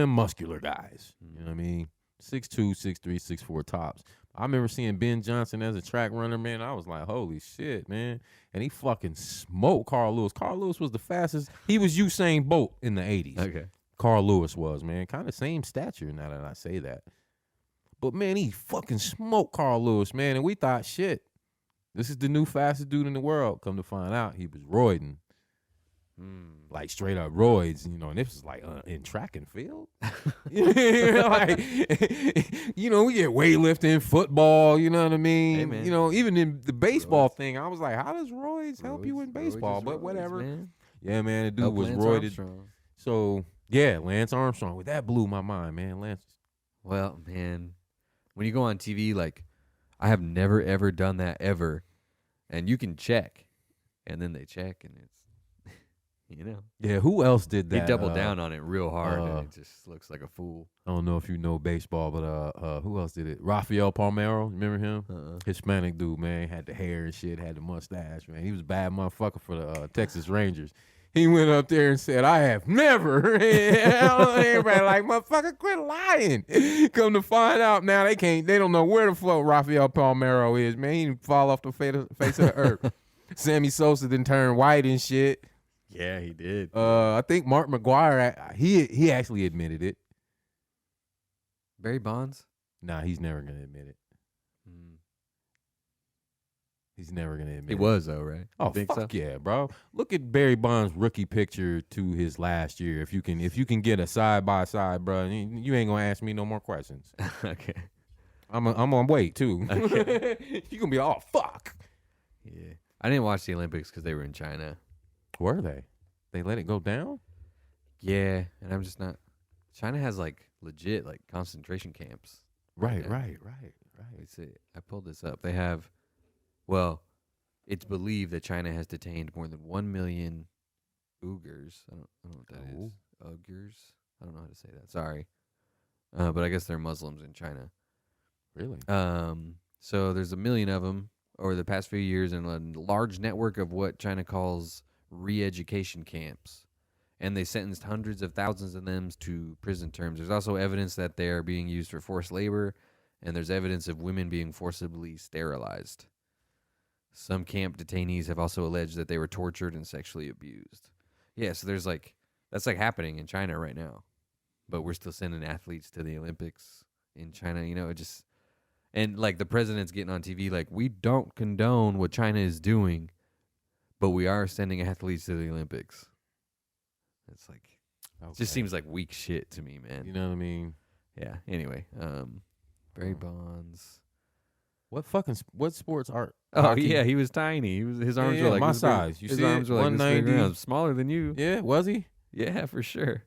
S2: muscular guys. You know what I mean? 6'2", 6'3", 6'4" tops. I remember seeing Ben Johnson as a track runner, man. I was like, holy shit, man. And he fucking smoked Carl Lewis. Carl Lewis was the fastest. He was Usain Bolt in the 80s.
S1: Okay.
S2: Carl Lewis was, man. Kind of same stature now that I say that. But, man, he fucking smoked Carl Lewis, man. And we thought, shit, this is the new fastest dude in the world. Come to find out, he was roiding. Like straight up roids, and this was like in track and field. Like, we get weightlifting, football, you know what I mean?
S1: Hey, man.
S2: Even in the baseball thing, I was like, how does roids help you in
S1: Roids
S2: baseball?
S1: is
S2: But
S1: roids,
S2: whatever.
S1: man.
S2: Yeah, man, the dude
S1: Help
S2: was
S1: Lance
S2: roided.
S1: Armstrong.
S2: So, yeah, Lance Armstrong. Well, that blew my mind, man. Lance.
S1: Well, man, when you go on TV, like, I have never, ever done that ever. And you can check. And then they check, and it's,
S2: Yeah, who else did that?
S1: He doubled down on it real hard, and
S2: uh,
S1: it just looks like a fool.
S2: I don't know if you know baseball, but who else did it? Rafael Palmeiro, remember him? Hispanic dude, man, had the hair and shit, had the mustache, man. He was a bad motherfucker for the Texas Rangers. He went up there and said, I have never. Everybody like, motherfucker, quit lying. Come to find out now, they don't know where the fuck Rafael Palmeiro is, man. He didn't fall off the face of the earth. Sammy Sosa didn't turn white and shit.
S1: Yeah, he did.
S2: I think Mark McGuire, he actually admitted it.
S1: Barry Bonds?
S2: Nah, he's never gonna admit it. He's never gonna admit
S1: He
S2: it.
S1: was though, right?
S2: Oh,
S1: think
S2: fuck
S1: so?
S2: yeah, bro! Look at Barry Bonds' rookie picture to his last year. If you can get a side by side, bro, you ain't gonna ask me no more questions.
S1: Okay.
S2: I'm on wait too.
S1: Okay.
S2: You gonna be oh fuck.
S1: Yeah, I didn't watch the Olympics because they were in China.
S2: Were they? They let it go down?
S1: Yeah, and I'm just not. China has like legit like concentration camps.
S2: Right.
S1: Let's see. I pulled this up. They have. Well, it's believed that China has detained more than 1 million Uyghurs. I don't know what that is. Uyghurs? I don't know how to say that. Sorry. But I guess they're Muslims in China.
S2: Really?
S1: So there's 1 million of them over the past few years in a large network of what China calls re-education camps. And they sentenced hundreds of thousands of them to prison terms. There's also evidence that they are being used for forced labor, and there's evidence of women being forcibly sterilized. Some camp detainees have also alleged that they were tortured and sexually abused. Yeah, so there's like, that's like happening in China right now. But we're still sending athletes to the Olympics in China, it just, and like the president's getting on TV like, we don't condone what China is doing, but we are sending athletes to the Olympics. It's like, it just seems like weak shit to me, man.
S2: You know what I mean?
S1: Yeah, anyway, Barry Bonds.
S2: What sports are?
S1: Oh
S2: hockey?
S1: yeah, he was tiny. His arms were like
S2: my
S1: this big.
S2: size. You
S1: his
S2: see
S1: arms
S2: it?
S1: were like this big
S2: 190.
S1: around, smaller than you.
S2: Yeah, was he?
S1: Yeah, for sure.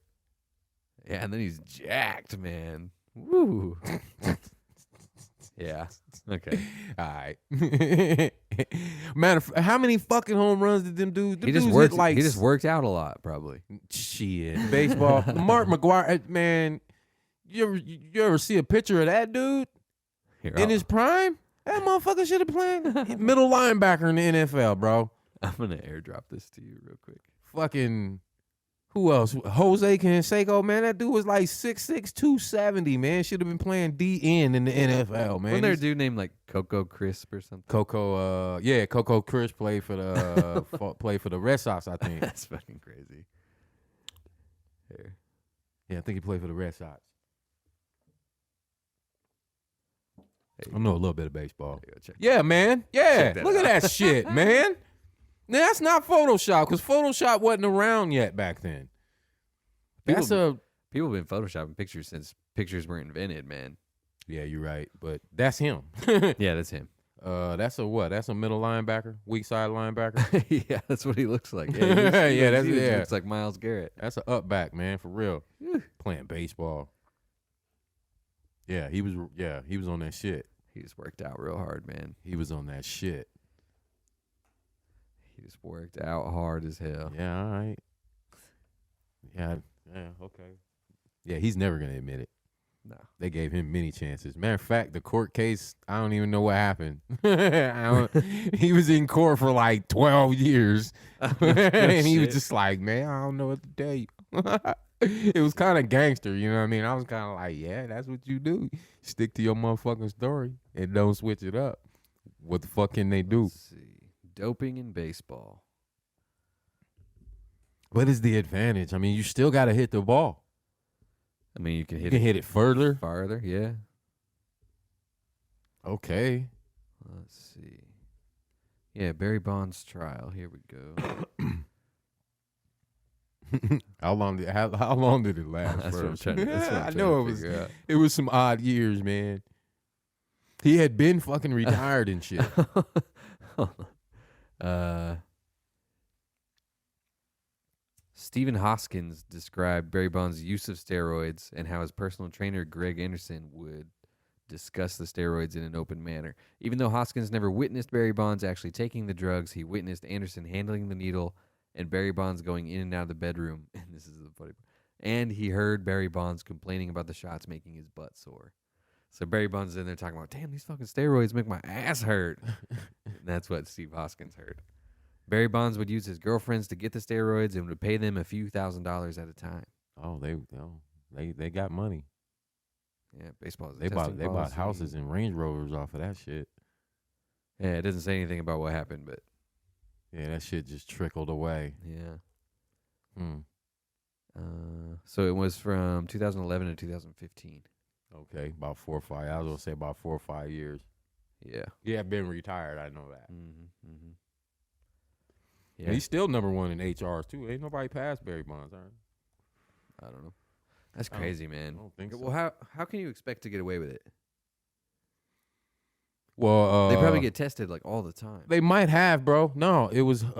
S1: Yeah, and then he's jacked, man. Woo. Yeah. Okay.
S2: All right. How many fucking home runs did them do?
S1: He just worked. He just worked out a lot, probably.
S2: Shit. Baseball. Mark McGuire, man. You ever see a picture of that dude
S1: Here,
S2: in his prime? That motherfucker should have played middle linebacker in the NFL, bro.
S1: I'm gonna airdrop this to you real quick.
S2: Fucking. Who else? Jose Canseco, man. That dude was like 6'6", 270, man. Should have been playing DN in the NFL, man.
S1: Wasn't there a dude named like Coco Crisp or something?
S2: Coco Crisp played for the played for the Red Sox, I think.
S1: That's fucking crazy. Here.
S2: Yeah, I think he played for the Red Sox.
S1: Hey,
S2: I know a little bit of baseball.
S1: go check.
S2: Yeah, man. Yeah.
S1: Check that
S2: Look
S1: out.
S2: at that shit, man. Now, that's not Photoshop, because Photoshop wasn't around yet back then.
S1: People
S2: That's
S1: have been photoshopping pictures since pictures were invented, man.
S2: Yeah, you're right. But that's him.
S1: Yeah, that's him.
S2: That's a what? That's a middle linebacker, weak side linebacker.
S1: Yeah, that's what he looks like. Yeah,
S2: Yeah,
S1: he
S2: yeah.
S1: looks like Myles Garrett.
S2: That's an up back, man, for real. playing baseball. Yeah, he was on that shit.
S1: He just worked out real hard, man.
S2: He was on that shit.
S1: He just worked out hard as hell.
S2: Yeah, all right. Yeah, okay. Yeah, he's never gonna admit it.
S1: No.
S2: They gave him many chances. Matter of fact, the court case, I don't even know what happened. He was in court for like 12 years. And he was just like, man, I don't know what to tell you. It was kind of gangster, you know what I mean? I was kind of like, yeah, that's what you do. Stick to your motherfucking story and don't switch it up. What the fuck can they do?
S1: Let's see. Doping in baseball.
S2: What is the advantage? I mean, you still got to hit the ball.
S1: I mean, you can
S2: You can hit it further.
S1: farther, yeah.
S2: Okay.
S1: Let's see. Yeah, Barry Bonds trial. Here we go.
S2: How long did it last?
S1: That's what I'm
S2: first?
S1: trying to. That's what I'm
S2: I
S1: trying
S2: know
S1: to figure out.
S2: it was some odd years, man. He had been fucking retired and shit.
S1: Stephen Hoskins described Barry Bonds' use of steroids and how his personal trainer Greg Anderson would discuss the steroids in an open manner. Even though Hoskins never witnessed Barry Bonds actually taking the drugs, he witnessed Anderson handling the needle and Barry Bonds going in and out of the bedroom. And this is the funny part. And he heard Barry Bonds complaining about the shots making his butt sore. So Barry Bonds is in there talking about, damn, these fucking steroids make my ass hurt. And that's what Steve Hoskins heard. Barry Bonds would use his girlfriends to get the steroids and would pay them a few $1,000s at a time.
S2: Oh, they got money.
S1: Yeah, baseball is a
S2: They bought
S1: policy.
S2: houses and Range Rovers off of that shit.
S1: Yeah, it doesn't say anything about what happened, but
S2: Yeah, that shit just trickled away.
S1: yeah.
S2: Hmm.
S1: So it was from 2011 to 2015.
S2: Okay, about 4 or 5. I was gonna say about 4 or 5 years.
S1: Yeah.
S2: Yeah, been retired. I know that.
S1: Mm-hmm. Mm-hmm.
S2: Yeah.
S1: Yeah.
S2: He's still number one in HRs too. Ain't nobody passed Barry Bonds. All right?
S1: I don't know. That's
S2: I don't-
S1: crazy, man.
S2: I don't think
S1: Well,
S2: so.
S1: how can you expect to get away with it?
S2: Well,
S1: They probably get tested like all the time.
S2: They might have, bro. No, it was Jose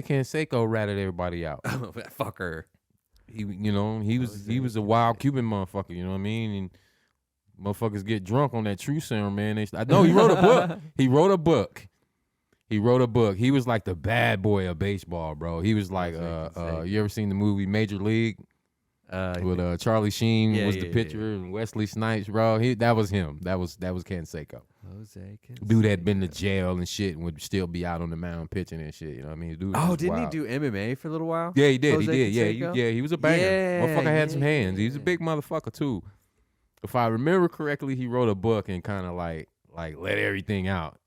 S2: Canseco ratted everybody out.
S1: That fucker.
S2: He was a wild Cuban motherfucker. You know what I mean? And motherfuckers get drunk on that True Serum, man. I know he wrote a book. He wrote a book. He was like the bad boy of baseball, bro. He was like, you ever seen the movie Major League? With Charlie Sheen was the pitcher and Wesley Snipes, bro. That was him. That was Canseco.
S1: Jose Canseco.
S2: Dude had been to jail and shit and would still be out on the mound pitching and shit. You know what I mean? Dude was
S1: Didn't
S2: wild.
S1: he do MMA for a little while?
S2: Yeah, he did.
S1: Jose
S2: He did.
S1: Canseco?
S2: Yeah, he was a banger.
S1: Yeah,
S2: Motherfucker had some hands. He was a
S1: yeah.
S2: big motherfucker too. If I remember correctly, he wrote a book and kind of like let everything out.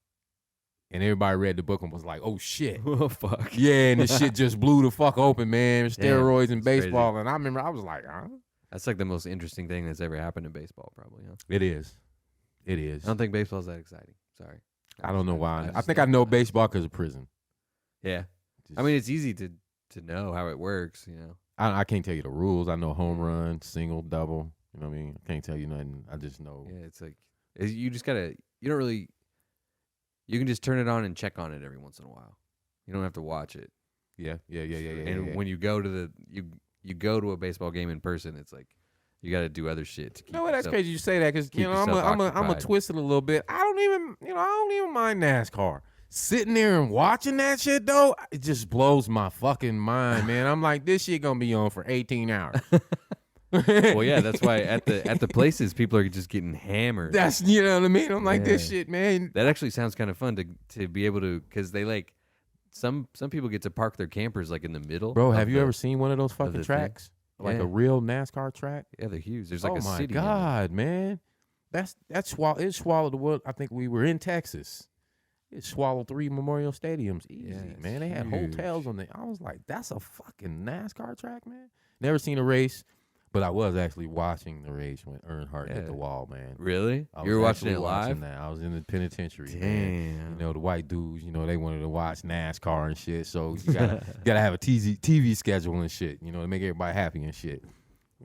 S2: And everybody read the book and was like, "Oh shit,
S1: Oh fuck.
S2: yeah!" And this shit just blew the fuck open, man. Steroids and
S1: it's
S2: baseball, and I remember I was like, "Huh?"
S1: That's like the most interesting thing that's ever happened in baseball, probably. Huh?
S2: It is. It is.
S1: I don't think baseball's that exciting. Sorry.
S2: I don't know why. I
S1: just
S2: think I
S1: don't-
S2: know baseball because of prison.
S1: Yeah.
S2: Just-
S1: I mean, it's easy to know how it works, you know.
S2: I can't tell you the rules. I know home run, single, double. You know what I mean? I can't tell you nothing. I just know.
S1: Yeah, it's like you just gotta. You don't really. You can just turn it on and check on it every once in a while. You don't have to watch it.
S2: Yeah.
S1: And when you go to you go to a baseball game in person, it's like you got to do other shit to keep.
S2: You know what? That's
S1: yourself-
S2: crazy you say that because
S1: keep
S2: I'm
S1: yourself
S2: a
S1: occupied.
S2: twist it a little bit. I don't even mind NASCAR. Sitting there and watching that shit though, it just blows my fucking mind, man. I'm like, this shit gonna be on for 18 hours.
S1: Well, yeah, that's why at the places people are just getting hammered.
S2: That's you know what I mean. I'm like, this
S1: Yeah.
S2: shit, man.
S1: That actually sounds kind of fun to be able to, because they like some people get to park their campers like in the middle.
S2: Bro,
S1: of
S2: have you
S1: the-
S2: ever seen one of those
S1: the
S2: fucking
S1: thing.
S2: tracks? Like
S1: Yeah.
S2: a real NASCAR track?
S1: Yeah, they're huge. There's like
S2: oh
S1: a
S2: my
S1: city. in it.
S2: God, man. It swallowed the world. I think we were in Texas. It swallowed 3 Memorial Stadiums. Easy,
S1: Yeah, it's
S2: man. They had
S1: huge.
S2: hotels on it. I was like, that's a fucking NASCAR track, man. Never seen a race, but I was actually watching the race when Earnhardt hit
S1: Yeah.
S2: the wall, man.
S1: Really?
S2: I
S1: You were
S2: was
S1: watching
S2: actually
S1: it live?
S2: watching that. I was in the penitentiary, man.
S1: Damn.
S2: You know, the white dudes, they wanted to watch NASCAR and shit. So you gotta have a TV schedule and shit, to make everybody happy and shit.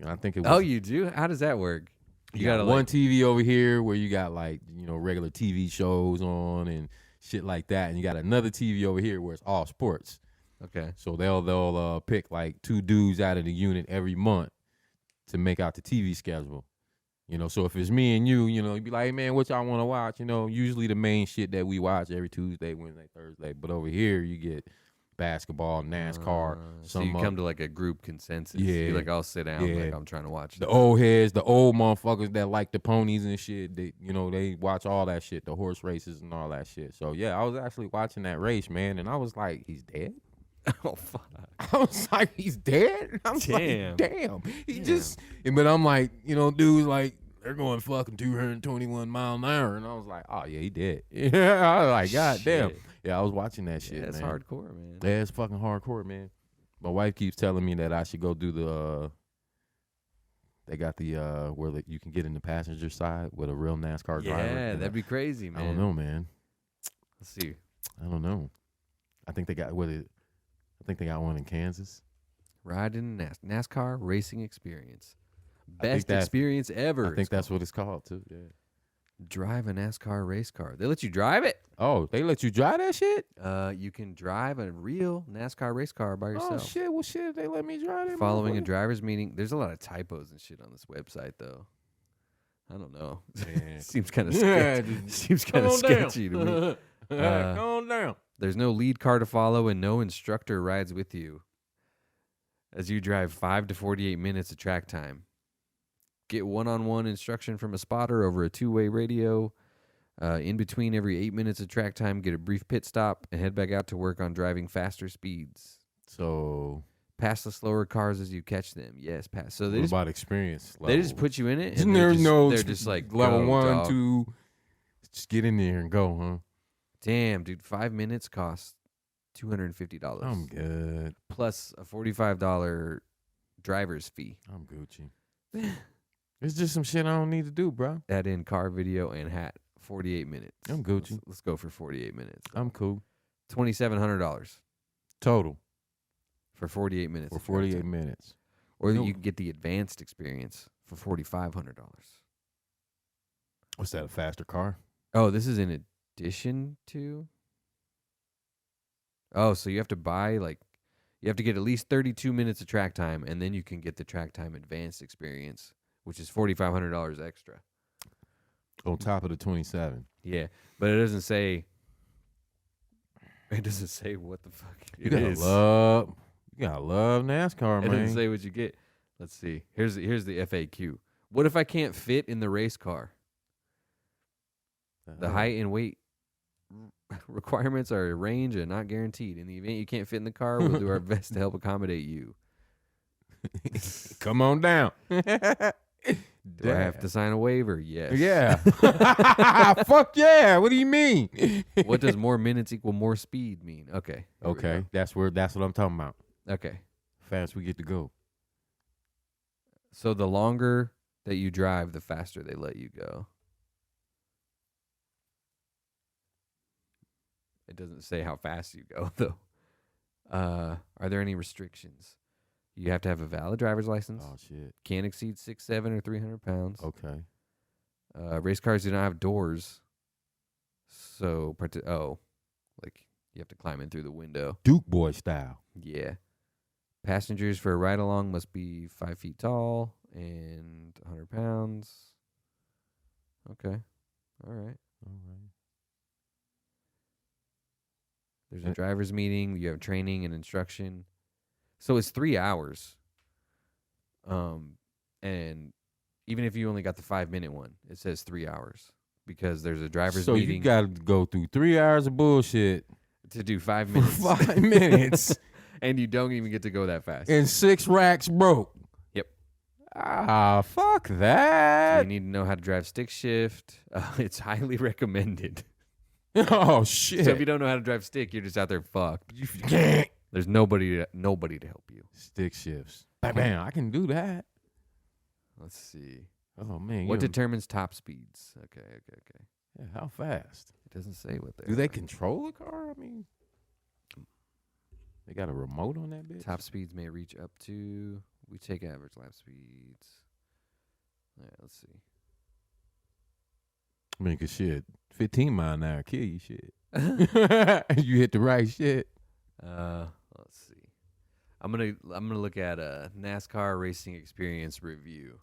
S2: I think it was.
S1: Oh, you do? How does that work?
S2: You got one TV over here where you got regular TV shows on and shit like that, and you got another TV over here where it's all sports.
S1: Okay.
S2: So they'll pick like 2 dudes out of the unit every month, to make out the TV schedule. So if it's me and you'd be like, hey, man, what y'all want to watch? Usually the main shit that we watch every Tuesday, Wednesday, Thursday. But over here, you get basketball, NASCAR.
S1: So you come to like a group consensus.
S2: Yeah.
S1: You're like, I'll sit down.
S2: Yeah.
S1: Like, I'm trying to watch
S2: the
S1: this.
S2: old heads, the old motherfuckers that like the ponies and shit. They watch all that shit, the horse races and all that shit. So, yeah, I was actually watching that race, man. And I was like, he's dead?
S1: Oh, fuck.
S2: I was like, he's dead? I'm
S1: Damn.
S2: like, damn. But I'm like, dudes like, they're going fucking 221 mile an hour. And I was like, oh, yeah, he dead. Yeah, I was like, God damn. Yeah, I was watching that shit,
S1: That's
S2: man.
S1: hardcore, man.
S2: Yeah, it's fucking hardcore, man. My wife keeps telling me that I should go do the, they got the, where you can get in the passenger side with a real NASCAR driver.
S1: Yeah, that'd be crazy, man.
S2: I don't know, man.
S1: Let's see.
S2: I don't know. I think they got one in Kansas.
S1: Ride in NASCAR racing experience. Best experience ever.
S2: I think that's what it's called, too. Yeah.
S1: Drive a NASCAR race car. They let you drive it?
S2: Oh, they let you drive that shit?
S1: You can drive a real NASCAR race car by yourself.
S2: Oh, shit. Well, shit, they let me drive that.
S1: Following a driver's meeting. There's a lot of typos and shit on this website, though. I don't know. Seems kind of sketchy. Seems kind of sketchy to me.
S2: Calm down.
S1: There's no lead car to follow and no instructor rides with you as you drive 5 to 48 minutes of track time. Get one-on-one instruction from a spotter over a two-way radio. In between every 8 minutes of track time, get a brief pit stop and head back out to work on driving faster speeds.
S2: So
S1: pass the slower cars as you catch them. Yes, pass. So they
S2: what about experience?
S1: They just put you in it.
S2: And
S1: they're
S2: they're
S1: just like
S2: level
S1: go,
S2: 1,
S1: dog.
S2: 2. Just get in there and go, huh?
S1: Damn, dude, 5 minutes costs $250.
S2: I'm good.
S1: Plus a $45 driver's fee.
S2: I'm Gucci. It's just some shit I don't need to do, bro.
S1: Add in car, video, and hat. 48 minutes.
S2: I'm Gucci.
S1: Let's go for 48 minutes.
S2: I'm cool.
S1: $2,700
S2: total
S1: for 48 minutes.
S2: for 48 minutes.
S1: Or you can get the advanced experience for $4,500.
S2: What's that? A faster car?
S1: Oh, this is in addition to. Oh, so you have to buy you have to get at least 32 minutes of track time, and then you can get the track time advanced experience, which is $4,500 extra.
S2: On top of the 27.
S1: Yeah, but it doesn't say. It doesn't say what the fuck
S2: You gotta love NASCAR,
S1: It
S2: man.
S1: doesn't say what you get. Let's see. Here's the FAQ. What if I can't fit in the race car? The height and weight requirements are arranged and not guaranteed. In the event you can't fit in the car, we'll do our best to help accommodate you.
S2: Come on down.
S1: Do I have to sign a waiver? Yes.
S2: Yeah. Fuck yeah. What do you mean?
S1: What does more minutes equal more speed mean? Okay.
S2: Okay. That's what I'm talking about.
S1: Okay.
S2: Fast we get to go.
S1: So the longer that you drive, the faster they let you go. It doesn't say how fast you go, though. Are there any restrictions? You have to have a valid driver's license.
S2: Oh, shit.
S1: Can't exceed 6'7" or 300 pounds.
S2: Okay.
S1: Race cars do not have doors. So, you have to climb in through the window.
S2: Duke boy style.
S1: Yeah. Passengers for a ride along must be 5 feet tall and 100 pounds. Okay. All right. There's a driver's meeting. You have training and instruction. So it's 3 hours. And even if you only got the 5-minute one, it says 3 hours because there's a driver's meeting.
S2: So you got to go through 3 hours of bullshit
S1: to do 5 minutes.
S2: 5 minutes.
S1: And you don't even get to go that fast.
S2: And 6 racks broke.
S1: Yep.
S2: Fuck that.
S1: You need to know how to drive stick shift. It's highly recommended.
S2: Oh, shit.
S1: So if you don't know how to drive stick, you're just out there fucked. There's nobody to help you.
S2: Stick shifts. Bam, I can do that.
S1: Let's see.
S2: Oh, man.
S1: What determines top speeds? Okay.
S2: Yeah, how fast?
S1: It doesn't say what they
S2: Do they control the car? I mean, they got a remote on that bitch?
S1: Top speeds may reach up to. We take average lap speeds. All right, let's see.
S2: I mean, cause shit, 15 mile an hour kill you, shit. You hit the right shit.
S1: Let's see. I'm gonna look at a NASCAR racing experience review.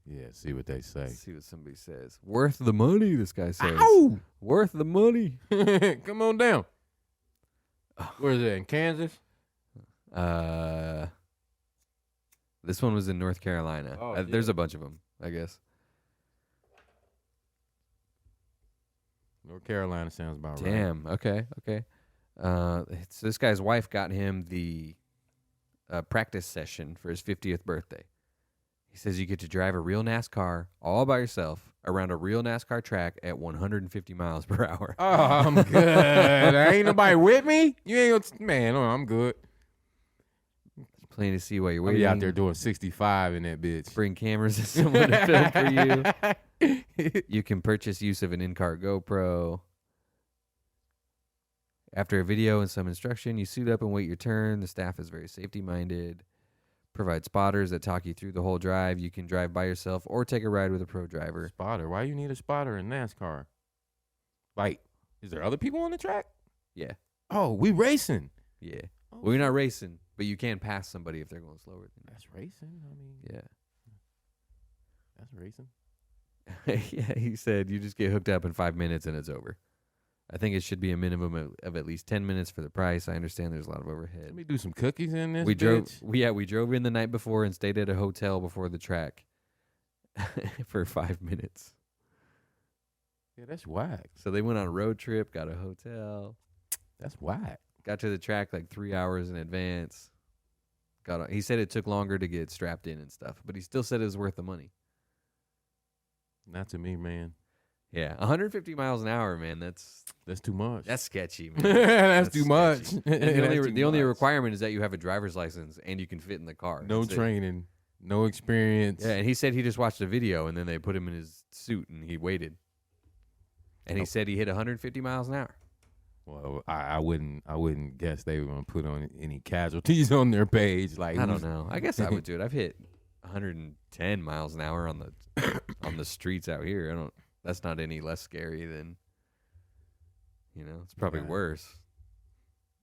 S2: Yeah, see what they say.
S1: See what somebody says. Worth the money, this guy says.
S2: Ow!
S1: Worth the money.
S2: Come on down. Where is it, in Kansas?
S1: This one was in North Carolina.
S2: Oh,
S1: there's a bunch of them, I guess.
S2: North Carolina sounds about right.
S1: Damn. Okay. So this guy's wife got him the practice session for his 50th birthday. He says you get to drive a real NASCAR all by yourself around a real NASCAR track at 150 miles per hour.
S2: Oh, I'm good. Ain't nobody with me? You ain't, man, I'm good.
S1: Playing to see while you're
S2: I'll
S1: waiting.
S2: be out there doing 65 in that bitch.
S1: Bring cameras and someone to film for you. You can purchase use of an in-car GoPro. After a video and some instruction, you suit up and wait your turn. The staff is very safety-minded. Provide spotters that talk you through the whole drive. You can drive by yourself or take a ride with a pro driver.
S2: Spotter? Why you need a spotter in NASCAR? Like, is there other people on the track?
S1: Yeah.
S2: Oh, we racing.
S1: Yeah.
S2: Oh,
S1: Well, you're not racing, but you can pass somebody if they're going slower than
S2: That's racing. I mean,
S1: you.
S2: that's racing.
S1: Yeah. Yeah, he said you just get hooked up in 5 minutes and it's over. I think it should be a minimum of at least 10 minutes for the price. I understand there's a lot of overhead.
S2: Let me do some cookies in this.
S1: We
S2: bitch.
S1: drove in the night before and stayed at a hotel before the track for 5 minutes.
S2: Yeah, that's whack.
S1: So they went on a road trip, got a hotel,
S2: That's whack.
S1: got to the track like 3 hours in advance. He said it took longer to get strapped in and stuff, but he still said it was worth the money.
S2: Not to me, man.
S1: Yeah, 150 miles an hour, man. That's
S2: too much.
S1: sketchy, man.
S2: That's too much.
S1: sketchy. And the only requirement is that you have a driver's license and you can fit in the car.
S2: No
S1: That's it.
S2: training, no experience.
S1: Yeah, and he said he just watched a video and then they put him in his suit and he waited. And he said he hit 150 miles an hour.
S2: Well, I wouldn't guess they were gonna put on any casualties on their page. Like,
S1: I don't know. I guess I would do it. I've hit 110 miles an hour on the streets out here. That's not any less scary than, it's probably
S2: Right.
S1: worse.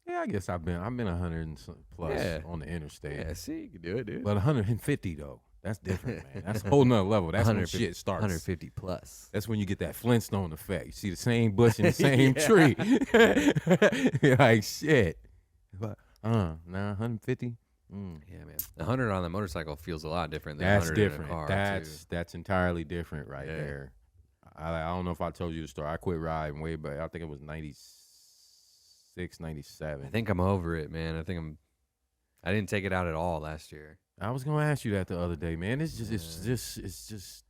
S2: Yeah, I guess I've been 100 and some plus
S1: Yeah.
S2: on the interstate.
S1: Yeah, see, you can do it, dude.
S2: But 150 though, that's different, man. That's a whole nother level. That's when shit starts.
S1: 150 plus.
S2: That's when you get that Flintstone effect. You see the same bush in the same
S1: Yeah.
S2: tree. You're like, shit. But, now 150.
S1: Yeah, man. 100 on the motorcycle feels a lot different than
S2: That's
S1: 100
S2: different.
S1: in a car.
S2: That's entirely different right
S1: Yeah.
S2: there. I don't know if I told you the story. I quit riding way back. I think it was 96, 97.
S1: I think I'm over it, man. I didn't take it out at all last year.
S2: I was gonna ask you that the other day, man. It's just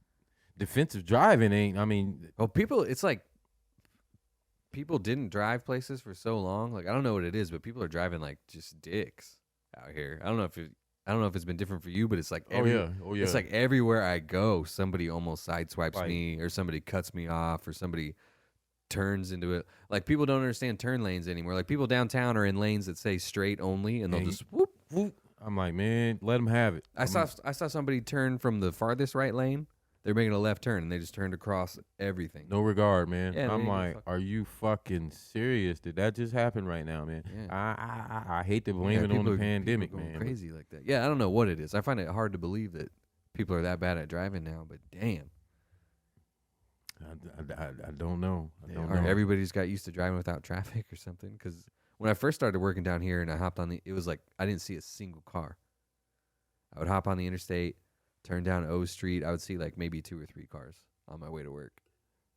S2: defensive driving ain't. I mean,
S1: Well, it's like people didn't drive places for so long. Like, I don't know what it is, but people are driving like just dicks out here. I don't know if it's been different for you, but it's like
S2: oh yeah.
S1: It's like everywhere I go, somebody almost sideswipes
S2: Like-
S1: me, or somebody cuts me off, or somebody turns into it. Like, people don't understand turn lanes anymore. Like, people downtown are in lanes that say straight only, and they'll
S2: Yeah,
S1: just whoop.
S2: whoop. I'm like, man, let them have it.
S1: I saw somebody turn from the farthest right lane. They're making a left turn, and they just turned across everything.
S2: No regard, man.
S1: Yeah,
S2: I'm
S1: they ain't
S2: like,
S1: fuck-
S2: are you fucking serious? Did that just happen right now, man?
S1: Yeah.
S2: I hate to blame it on
S1: people
S2: the
S1: are-
S2: pandemic,
S1: people are going
S2: man. but
S1: crazy like that. Yeah, I don't know what it is. I find it hard to believe that people are that bad at driving now. But damn,
S2: I don't know. I don't
S1: or
S2: know.
S1: everybody's got used to driving without traffic or something. Because when I first started working down here and I hopped on it was like I didn't see a single car. I would hop on the interstate, turn down O Street. I would see like maybe 2 or 3 cars on my way to work.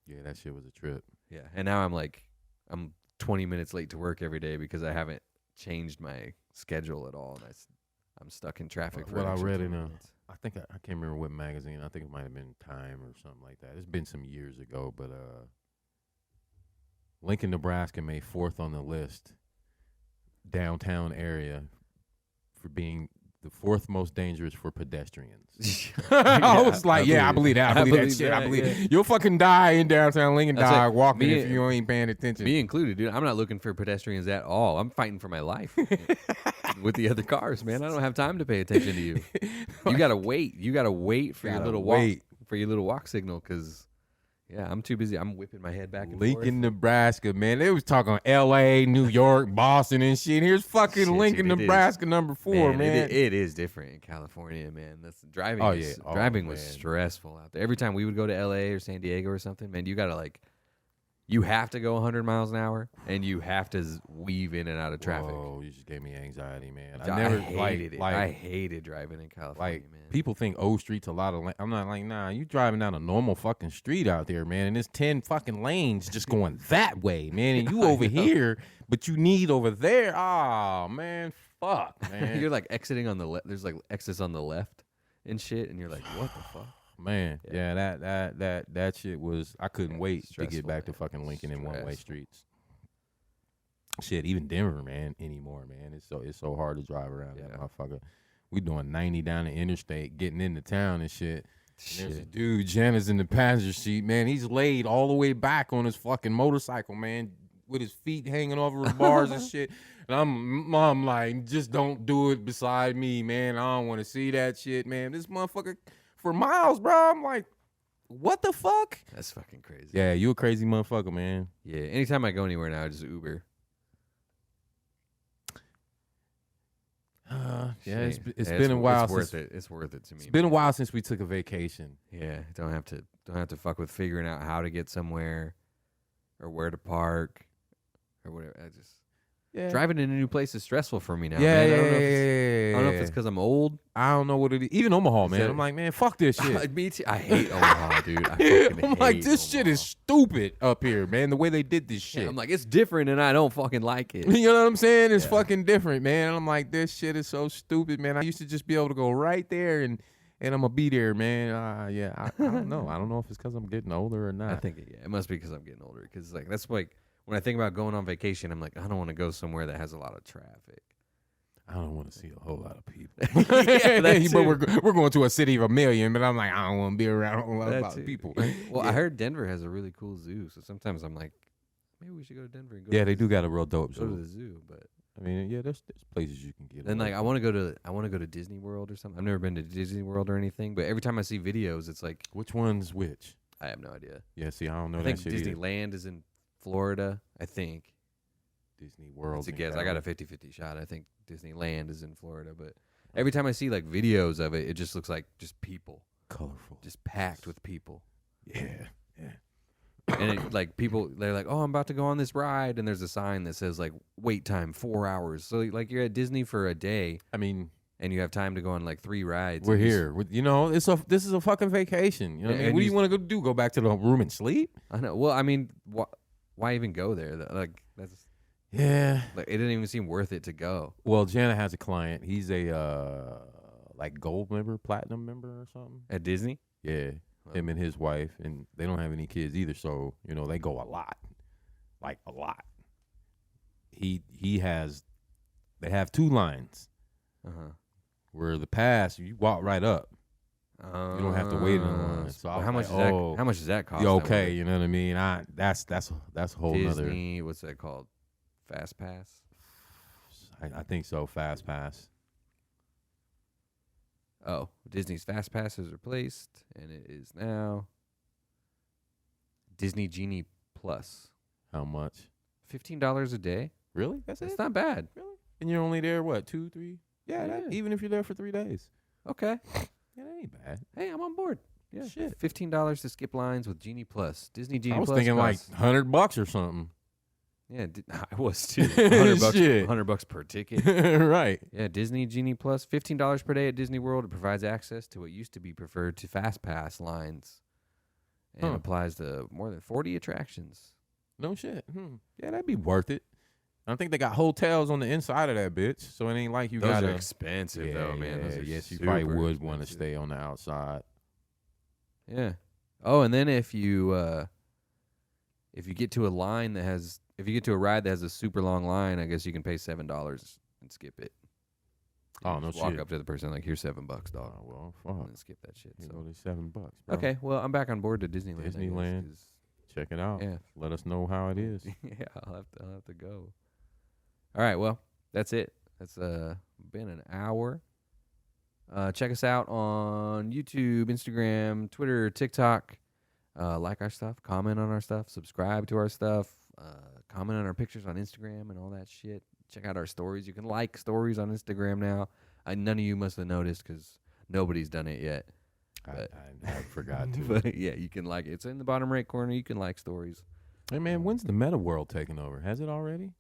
S2: Yeah, that shit was a trip.
S1: Yeah, and now I'm 20 minutes late to work every day because I haven't changed my schedule at all, and I'm stuck in traffic. For
S2: What
S1: an
S2: I
S1: extra
S2: read
S1: 10
S2: in
S1: minutes.
S2: I think I can't remember what magazine. I think it might have been Time or something like that. It's been some years ago, but Lincoln, Nebraska made 4th on the list downtown area for being the 4th most dangerous for pedestrians. I was like, I believe that. I believe that shit. I believe
S1: yeah.
S2: you'll fucking die in downtown Lincoln,
S1: That's
S2: dog,
S1: like,
S2: walking
S1: me-
S2: if you ain't paying attention.
S1: Me included, dude. I'm not looking for pedestrians at all. I'm fighting for my life with the other cars, man. I don't have time to pay attention to you. You gotta wait. You gotta wait for your
S2: Gotta
S1: little
S2: wait.
S1: walk signal because Yeah, I'm too busy. I'm whipping my head back and
S2: Lincoln,
S1: forth.
S2: Nebraska, man. They was talking L.A., New York, Boston, and shit. Here's fucking
S1: Shit,
S2: Lincoln,
S1: dude, it is.
S2: Nebraska, number 4, man.
S1: It is different in California, man. That's driving.
S2: Oh, yeah. Oh,
S1: Driving was
S2: man.
S1: stressful out there. Every time we would go to L.A. or San Diego or something, man, you gotta like, you have to go 100 miles an hour, and you have to weave in and out of traffic.
S2: Oh, you just gave me anxiety, man.
S1: I hated it. I hated driving in California, man.
S2: People think O Street's a lot of I'm not like, nah, you driving down a normal fucking street out there, man, and there's 10 fucking lanes just going that way, man, and you over here, but you need over there. Oh, man, fuck, man.
S1: You're like exiting on the left. There's like exits on the left and shit, and you're like, what the fuck?
S2: Man, yeah, that shit was, I couldn't wait to get back to fucking Lincoln in one-way streets. Shit, even Denver, man, anymore, man. It's so hard to drive around that motherfucker. We doing 90 down the interstate, getting into town and shit. And there's a dude, Janice, in the passenger seat, man. He's laid all the way back on his fucking motorcycle, man, with his feet hanging over the bars and shit. And I'm like, just don't do it beside me, man. I don't want to see that shit, man. This motherfucker for miles, bro. I'm like, what the fuck?
S1: That's fucking crazy.
S2: Yeah, you a crazy motherfucker, man.
S1: Yeah, anytime I go anywhere now, I just Uber.
S2: Yeah, it's been a while.
S1: It's worth it. It's worth it to me.
S2: It's been a while since we took a vacation.
S1: Yeah, don't have to fuck with figuring out how to get somewhere, or where to park, or whatever. Driving in a new place is stressful for me now.
S2: Yeah,
S1: man.
S2: I
S1: don't know if it's because I'm old.
S2: I don't know what it is. Even Omaha, man. I'm like, man, fuck this shit.
S1: Me too. I hate Omaha, dude. I'm
S2: like, this shit is stupid up here, man. The way they did this shit.
S1: I'm like, it's different, and I don't fucking like it.
S2: You know what I'm saying? It's fucking different, man. I'm like, this shit is so stupid, man. I used to just be able to go right there, and I'm gonna be there, man. I don't know. I don't know if it's because I'm getting older or not.
S1: I think it must be because I'm getting older. Because like that's like when I think about going on vacation, I'm like, I don't want to go somewhere that has a lot of traffic.
S2: I don't want to see a whole lot of people.
S1: But
S2: we're going to a city of 1 million, but I'm like, I don't want to be around a whole lot of people.
S1: Well, I heard Denver has a really cool zoo, so sometimes I'm like, maybe we should go to Denver and go.
S2: Yeah, they do got a real dope zoo.
S1: Go to the zoo, but
S2: I mean, yeah, there's places you can get.
S1: Then like I want to go to Disney World or something. I've never been to Disney World or anything, but every time I see videos, it's like,
S2: which one's which?
S1: I have no idea.
S2: Yeah, see, I don't know
S1: I
S2: that
S1: think
S2: shit
S1: Disneyland is in Florida. I think.
S2: Disney World.
S1: That's a guess. I got a 50-50 shot. I think Disneyland is in Florida, but every time I see like videos of it, it just looks like just people,
S2: colorful,
S1: just packed with people.
S2: Yeah.
S1: And it, like people, they're like, "Oh, I'm about to go on this ride," and there's a sign that says like wait time 4 hours. So like you're at Disney for a day.
S2: I mean,
S1: and you have time to go on like 3 rides.
S2: We're here. You know, this is a fucking vacation. You know, what I mean? What do you want to go do? Go back to the room and sleep?
S1: I know. Well, I mean, why even go there? Like that's.
S2: Yeah.
S1: Like it didn't even seem worth it to go.
S2: Well, Jana has a client. He's a like gold member, platinum member or something.
S1: At Disney?
S2: Yeah. Him and his wife, and they don't have any kids either, so you know, they go a lot. Like a lot. They have 2 lines.
S1: Uh-huh.
S2: Where the pass, you walk right up. You don't have to wait in the line. So
S1: how much does that cost?
S2: You okay, you know what I mean? That's a whole
S1: Disney, what's that called? Fast Pass?
S2: I think so, Fast Pass.
S1: Oh, Disney's Fast Pass is replaced, and it is now Disney Genie Plus.
S2: How much?
S1: $15 a day.
S2: Really? That's
S1: not bad.
S2: Really? And you're only there, what, 2, 3? Yeah. Even if you're there for 3 days.
S1: Okay.
S2: Yeah, that ain't bad.
S1: Hey, I'm on board. Yeah.
S2: Shit.
S1: $15 to skip lines with Genie Plus. Disney Genie Plus.
S2: I was thinking like $100 or something.
S1: Yeah, I was too. $100 per ticket.
S2: Right.
S1: Yeah, Disney Genie Plus, $15 per day at Disney World. It provides access to what used to be preferred to Fast Pass lines, and applies to more than 40 attractions.
S2: No shit. Yeah, that'd be worth it. I think they got hotels on the inside of that bitch, so it ain't like you got.
S1: Those are expensive though, man. Those are
S2: yes, you probably would want to stay on the outside.
S1: Yeah. Oh, and then if you get to a line that has. If you get to a ride that has a super long line, I guess you can pay $7 and skip it.
S2: Oh, no shit.
S1: Walk up to the person like, here's $7, dog.
S2: Oh, well, fuck.
S1: And skip that shit.
S2: So
S1: So
S2: it's $7, bro.
S1: okay, well, I'm back on board to Disneyland.
S2: Disneyland. Check it out.
S1: Yeah.
S2: Let us know how it is.
S1: Yeah, I'll have to go. All right, well, that's it. That's been an hour. Check us out on YouTube, Instagram, Twitter, TikTok. like our stuff, comment on our stuff, subscribe to our stuff, comment on our pictures on Instagram and all that shit. Check out our stories. You can like stories on Instagram now. None of you must have noticed because nobody's done it yet.
S2: I forgot to.
S1: But yeah, you can like it. It's in the bottom right corner. You can like stories.
S2: Hey man, when's the meta world taking over? Has it already?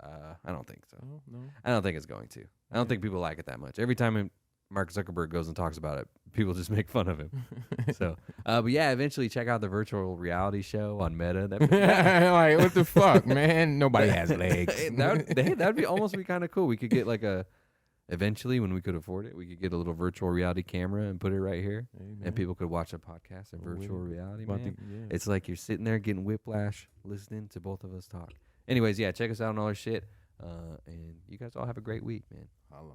S1: I don't think so.
S2: Oh, no.
S1: I don't think it's going to. I don't think people like it that much. Every time Mark Zuckerberg goes and talks about it, people just make fun of him. So, but yeah, eventually check out the virtual reality show on Meta.
S2: Like, what the fuck, man? Nobody has legs.
S1: That'd be almost be kind of cool. We could get like eventually when we could afford it, we could get a little virtual reality camera and put it right here, and people could watch a podcast in virtual reality. Man, it's like you're sitting there getting whiplash, listening to both of us talk. Anyways, yeah, check us out on all our shit, and you guys all have a great week, man.
S2: Holla.